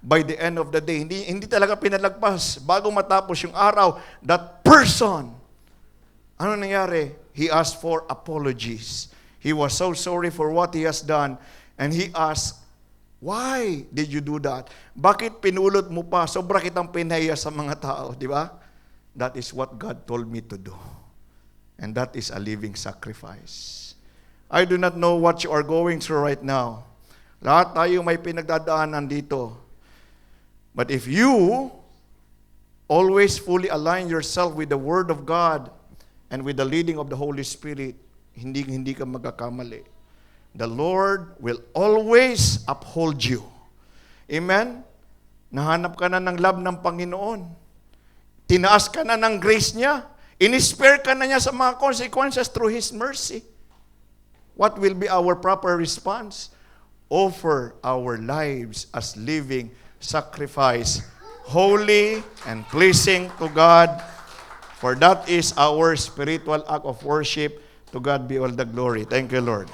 by the end of the day, hindi talaga pinalagpas. Bago matapos yung araw, that person, ano nangyari? He asked for apologies. He was so sorry for what he has done, and he asked, why did you do that? Bakit pinulot mo pa? Sobra kitang pinaya sa mga tao, di ba? That is what God told me to do. And that is a living sacrifice. I do not know what you are going through right now. Lahat tayo may pinagdadaanan dito. But if you always fully align yourself with the Word of God and with the leading of the Holy Spirit, hindi ka magkakamali. The Lord will always uphold you. Amen? Nahanap ka na ng love ng Panginoon. Tinaas ka na ng grace niya. In-spare ka na niya sa mga consequences through His mercy. What will be our proper response? Offer our lives as living sacrifice, holy and pleasing to God, for that is our spiritual act of worship. To God be all the glory. Thank you, Lord.